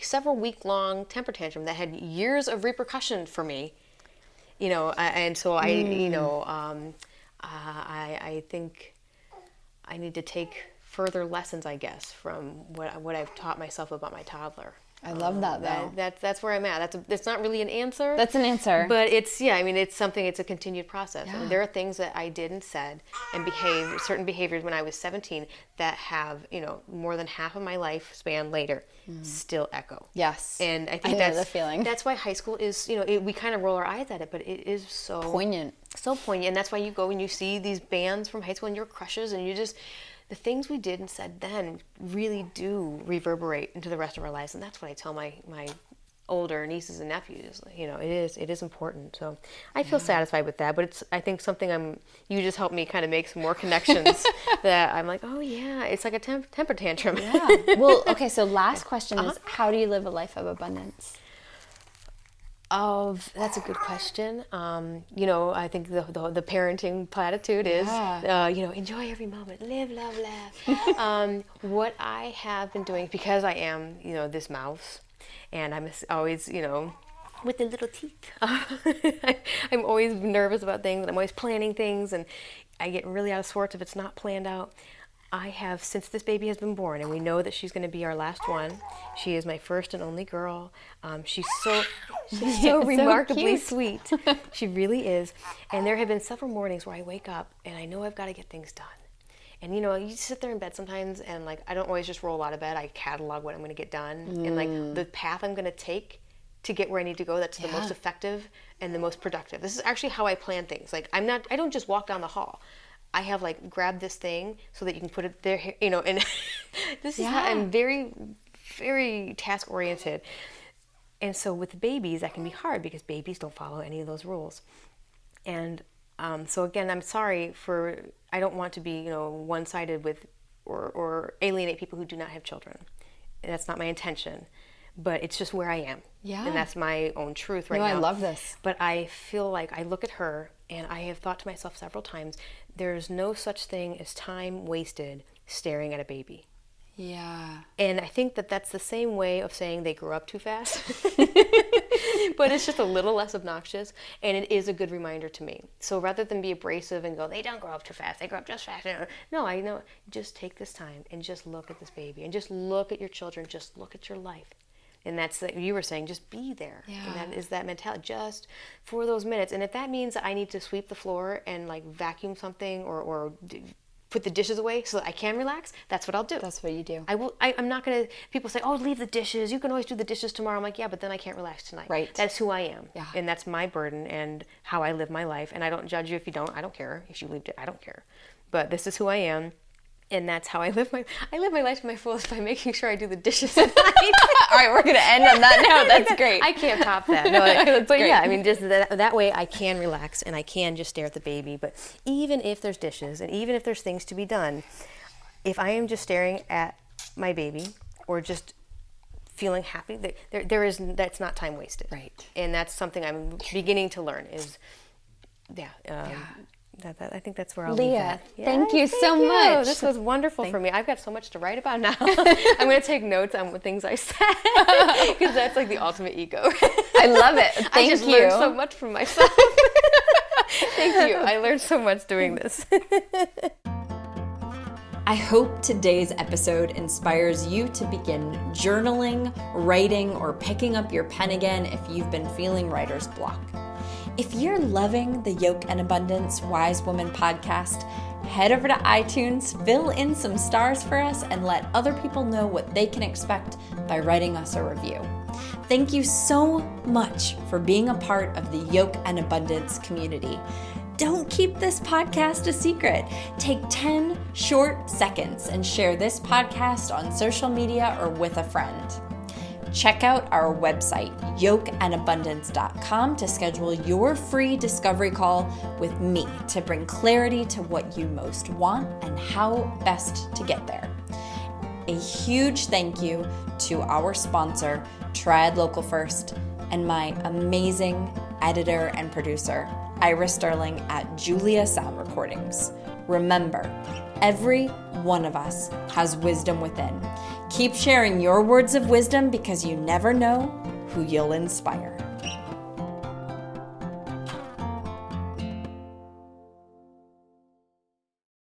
several week-long temper tantrum that had years of repercussion for me. And so I think I need to take further lessons, I guess, from what I've taught myself about my toddler. I love that, though. That's where I'm at. That's not really an answer. That's an answer. But it's a continued process. Yeah. I mean, there are things that I did and said and behaved, certain behaviors when I was 17 that have, more than half of my lifespan later still echo. Yes. And I think know the feeling. That's why high school is, we kind of roll our eyes at it, but it is so poignant. So poignant. And that's why you go and you see these bands from high school and your crushes, and you just... The things we did and said then really do reverberate into the rest of our lives, and that's what I tell my older nieces and nephews. It is important. So I feel satisfied with that, but it's, I think, something you just helped me kind of make some more connections that I'm like, oh yeah, it's like a temper tantrum. Yeah. Well, okay. So last question is, how do you live a life of abundance? That's a good question. I think the parenting platitude is, enjoy every moment, live, love, laugh. What I have been doing, because I am, this mouse, and I'm always, with the little teeth. I'm always nervous about things, and I'm always planning things, and I get really out of sorts if it's not planned out. I have, since this baby has been born, and we know that she's going to be our last one. She is my first and only girl. She's so remarkably sweet. She really is. And there have been several mornings where I wake up and I know I've got to get things done. And you sit there in bed sometimes, and like, I don't always just roll out of bed. I catalog what I'm going to get done and like the path I'm going to take to get where I need to go. That's the most effective and the most productive. This is actually how I plan things. Like, I don't just walk down the hall. I have like, grab this thing so that you can put it there, and this is how I'm very, very task oriented. And so with babies, that can be hard because babies don't follow any of those rules. And so again, I'm sorry I don't want to be, one-sided with or alienate people who do not have children. That's not my intention, but it's just where I am. Yeah. And that's my own truth right now. I love this. But I feel like I look at her and I have thought to myself several times, there's no such thing as time wasted staring at a baby. Yeah. And I think that that's the same way of saying they grew up too fast. But it's just a little less obnoxious, and it is a good reminder to me. So rather than be abrasive and go, they don't grow up too fast, they grow up just fast. No, I know. Just take this time and just look at this baby, and just look at your children, just look at your life. And that's like you were saying, just be there. Yeah. And that is that mentality, just for those minutes. And if that means that I need to sweep the floor and like vacuum something or put the dishes away so that I can relax, that's what I'll do. That's what you do. I'm not going to, people say, oh, leave the dishes. You can always do the dishes tomorrow. I'm like, yeah, but then I can't relax tonight. Right. That's who I am. Yeah. And that's my burden and how I live my life. And I don't judge you if you don't. I don't care. If you leave it, I don't care. But this is who I am. And that's how I live my life to my fullest by making sure I do the dishes at night. All right, we're going to end on that note. That's great. I can't top that. No, but great. Yeah, I mean, just that way I can relax and I can just stare at the baby. But even if there's dishes and even if there's things to be done, if I am just staring at my baby or just feeling happy. That's not time wasted. Right. And that's something I'm beginning to learn is, I think that's where I'll leave Leah, that. thank you so you. much. This was wonderful for me. I've got so much to write about now. I'm going to take notes on what things I said because that's like the ultimate ego. I love it. Thank I just you. learned so much from myself. Thank you. I learned so much doing this. I hope today's episode inspires you to begin journaling, writing, or picking up your pen again if you've been feeling writer's block. If you're loving the Yoke and Abundance Wise Woman podcast, head over to iTunes, fill in some stars for us, and let other people know what they can expect by writing us a review. Thank you so much for being a part of the Yoke and Abundance community. Don't keep this podcast a secret. Take 10 short seconds and share this podcast on social media or with a friend. Check out our website, yokeandabundance.com, to schedule your free discovery call with me to bring clarity to what you most want and how best to get there. A huge thank you to our sponsor, Triad Local First, and my amazing editor and producer, Ira Sterling at Julia Sound Recordings. Remember, every one of us has wisdom within. Keep sharing your words of wisdom because you never know who you'll inspire.